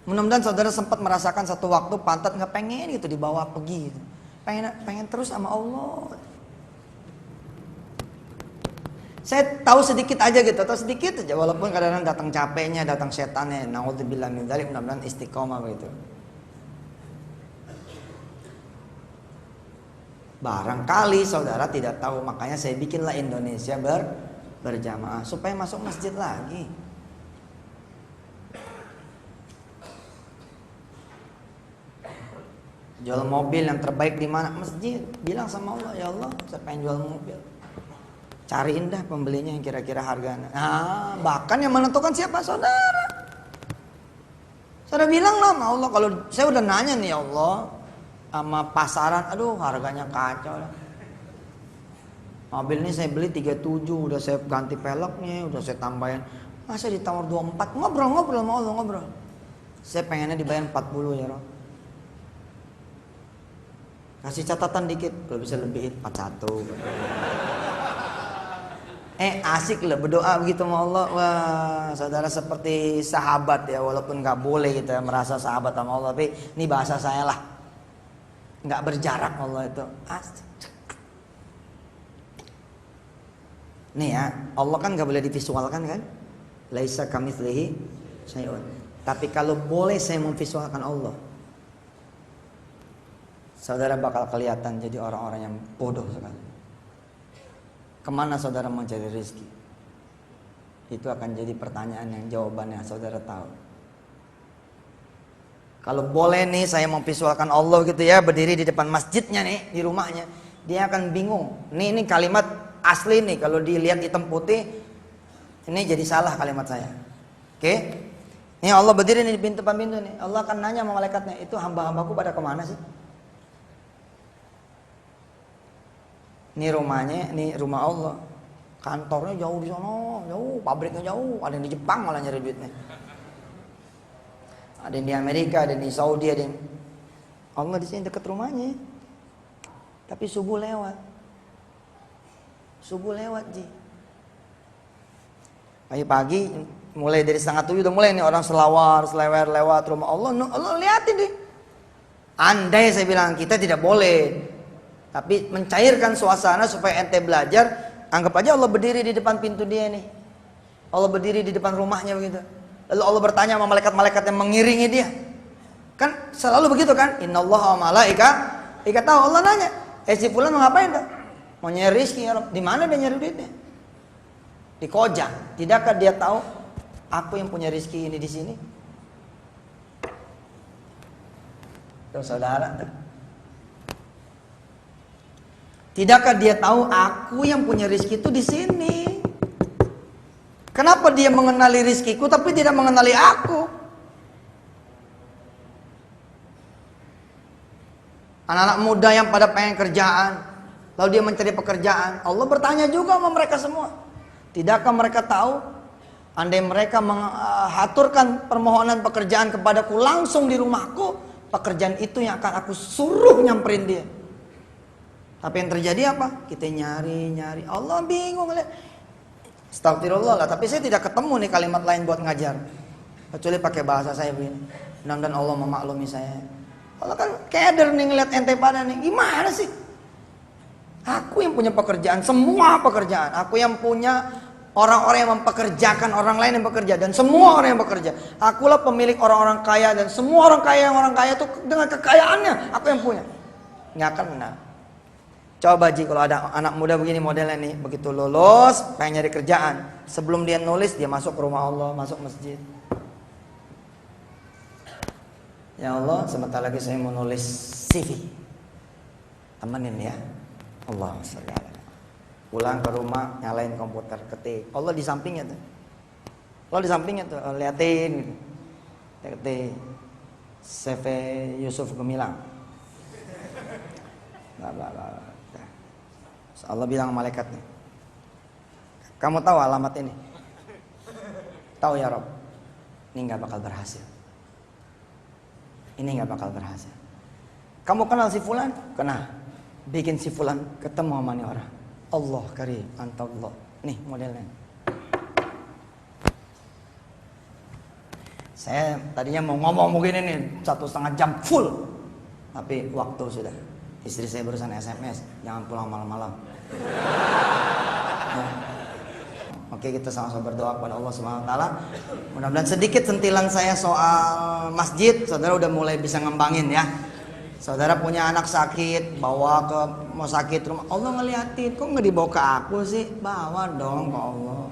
Mudah-mudahan saudara sempat merasakan satu waktu pantat nggak pengen gitu dibawa pergi, gitu. pengen terus sama Allah. Saya tahu sedikit aja gitu, tahu sedikit aja, walaupun kadang-kadang datang capeknya, datang setannya. Naudzubillah min dzalik, mudah-mudahan istiqomah begitu. Barangkali saudara tidak tahu, makanya saya bikinlah Indonesia berjamaah supaya masuk masjid lagi. Jual mobil yang terbaik di mana? Masjid. Bilang sama Allah, ya Allah, saya pengen jual mobil. Cariin dah pembelinya yang kira-kira harganya. Nah, bahkan yang menentukan siapa? Saudara. Saudara bilang lah sama Allah, kalau saya udah nanya nih ya Allah, sama pasaran, aduh harganya kacau lah. Mobil ini saya beli 37, udah saya ganti peleknya, udah saya tambahin. Masa ditawar 24? Ngobrol sama Allah, ngobrol. Saya pengennya dibayar 40 ya Roh. Kasih catatan dikit, kalau bisa lebihin 41. Asik lah berdoa begitu sama Allah. Wah, saudara seperti sahabat ya, walaupun nggak boleh kita merasa sahabat sama Allah, tapi ini bahasa saya lah. Nggak berjarak Allah itu. Asik. Nih ya, Allah kan nggak boleh divisualkan kan? Laisa kamitslihi syai'un. Tapi kalau boleh saya memvisualkan Allah, saudara bakal kelihatan jadi orang-orang yang bodoh sekali. Kemana saudara mau cari rezeki? Itu akan jadi pertanyaan yang jawabannya saudara tahu. Kalau boleh nih saya memvisualkan Allah gitu ya, berdiri di depan masjidnya nih, di rumahnya, dia akan bingung. Ini kalimat asli nih, kalau dilihat hitam putih, ini jadi salah kalimat saya. Oke? Ini Allah berdiri nih di depan pintu nih. Allah akan nanya sama malaikatnya, itu hamba-hambaku pada kemana sih? Ini rumahnya, ini rumah Allah. Kantornya jauh di sana, jauh, pabriknya jauh, ada yang di Jepang malah nyari duitnya. Ada yang di Amerika, ada yang di Saudi, ada yang Allah di sini dekat rumahnya. Tapi subuh lewat. Subuh lewat, Ji. Pagi-pagi mulai dari 6:30 udah mulai nih orang selewer lewat rumah Allah. Allah liatin deh. Andai saya bilang kita tidak boleh, tapi mencairkan suasana supaya ente belajar. Anggap aja Allah berdiri di depan pintu dia nih. Allah berdiri di depan rumahnya begitu. Lalu Allah bertanya sama malaikat-malaikat yang mengiringi dia. Kan selalu begitu kan? Innallaha wa malaika tahu. Allah nanya, si fulan mau ngapain tuh? Mau nyari rezeki ya Rabb. Di mana dia nyari duitnya? Di Koja. Tidakkah dia tahu aku yang punya rezeki ini di sini? Tuh saudara tuh. Tidakkah dia tahu aku yang punya rezeki itu di sini? Kenapa dia mengenali rizkiku tapi tidak mengenali aku? Anak-anak muda yang pada pengen kerjaan, lalu dia mencari pekerjaan. Allah bertanya juga sama mereka semua. Tidakkah mereka tahu? Andai mereka mengaturkan permohonan pekerjaan kepadaku langsung di rumahku, pekerjaan itu yang akan aku suruh nyamperin dia. Tapi yang terjadi apa? Kita nyari. Allah bingung lihat. Astagfirullah lah, tapi saya tidak ketemu nih kalimat lain buat ngajar. Kecuali pakai bahasa saya begini. Mudah-mudahan Allah memaklumi saya. Allah kan keder nih ngeliat ente pada nih. Gimana sih? Aku yang punya pekerjaan, semua pekerjaan. Aku yang punya orang-orang yang mempekerjakan orang lain yang bekerja. Dan semua orang yang bekerja. Akulah pemilik orang-orang kaya. Dan semua orang kaya itu dengan kekayaannya aku yang punya. Nggak kenal. Coba Ji, kalau ada anak muda begini modelnya nih, begitu lulus pengen nyari kerjaan, sebelum dia nulis dia masuk ke rumah Allah, masuk masjid. Ya Allah, sebentar lagi saya mau nulis CV. Temenin ya. Allahumma sholli ala. Pulang ke rumah nyalain komputer, ketik. Allah di sampingnya tuh. Allah di sampingnya tuh, liatin gitu. Ketik CV Yusuf Gemilang. Bla. Allah bilang sama malaikatnya, kamu tahu alamat ini? Tahu ya Rob, ini gak bakal berhasil. Ini gak bakal berhasil. Kamu kenal si fulan? Kenal. Bikin si fulan ketemu sama nih orang. Allah karim, antallah. Nih modelnya. Saya tadinya mau ngomong begini nih 1,5 jam full, tapi waktu sudah. Istri saya barusan SMS, jangan pulang malam-malam. Ya. Oke, kita sama-sama berdoa kepada Allah Subhanahu wa taala. Mudah-mudahan sedikit sentilan saya soal masjid, saudara udah mulai bisa ngembangin ya. Saudara punya anak sakit, bawa ke mau sakit rumah, Allah ngeliatin, kok nggak dibawa ke aku sih? Bawa dong ke Allah.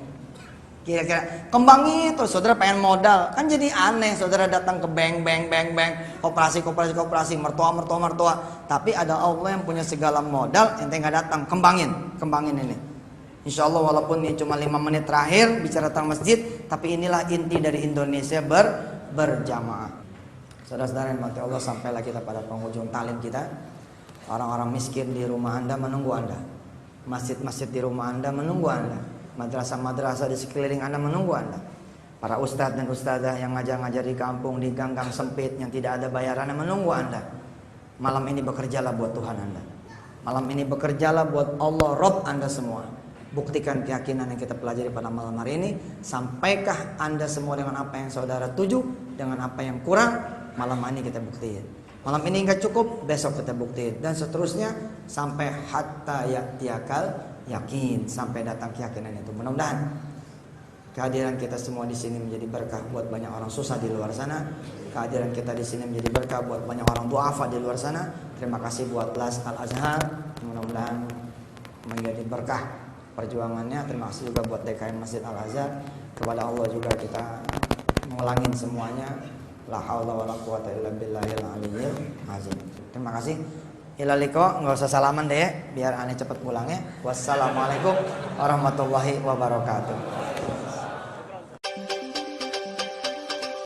Kira-kira kembangin terus, saudara pengen modal, kan jadi aneh saudara datang ke bank, koperasi, mertua. Tapi ada Allah yang punya segala modal, ente nggak datang, kembangin ini. Insya Allah walaupun ini cuma 5 menit terakhir bicara tentang masjid, tapi inilah inti dari Indonesia berjamaah. Saudara-saudara yang mati Allah, sampailah kita pada penghujung talim kita. Orang-orang miskin di rumah Anda menunggu Anda, masjid-masjid di rumah Anda menunggu Anda, madrasah-madrasah di sekeliling Anda menunggu Anda. Para ustadz dan ustadzah yang ngajar-ngajar di kampung, di gang-gang sempit yang tidak ada bayarannya menunggu Anda. Malam ini bekerjalah buat Tuhan Anda. Malam ini bekerjalah buat Allah Rabb Anda semua. Buktikan keyakinan yang kita pelajari pada malam hari ini. Sampaikah Anda semua dengan apa yang saudara tuju, dengan apa yang kurang, malam ini kita buktiin. Malam ini enggak cukup, besok kita buktiin, dan seterusnya sampai hatta ya'tiyakal yakin, sampai datang keyakinan itu. Mudah-mudahan kehadiran kita semua di sini menjadi berkah buat banyak orang susah di luar sana. Kehadiran kita di sini menjadi berkah buat banyak orang duafa di luar sana. Terima kasih buat Las Al-Azhar, mudah-mudahan menjadi berkah perjuangannya. Terima kasih juga buat DKM Masjid Al-Azhar. Kepada Allah juga kita ngulangin semuanya. La haula wala quwata illa billahil aliyyil azim. Terima kasih. Ila liqa, enggak usah salaman deh biar aneh cepat pulangnya. Wassalamualaikum warahmatullahi wabarakatuh.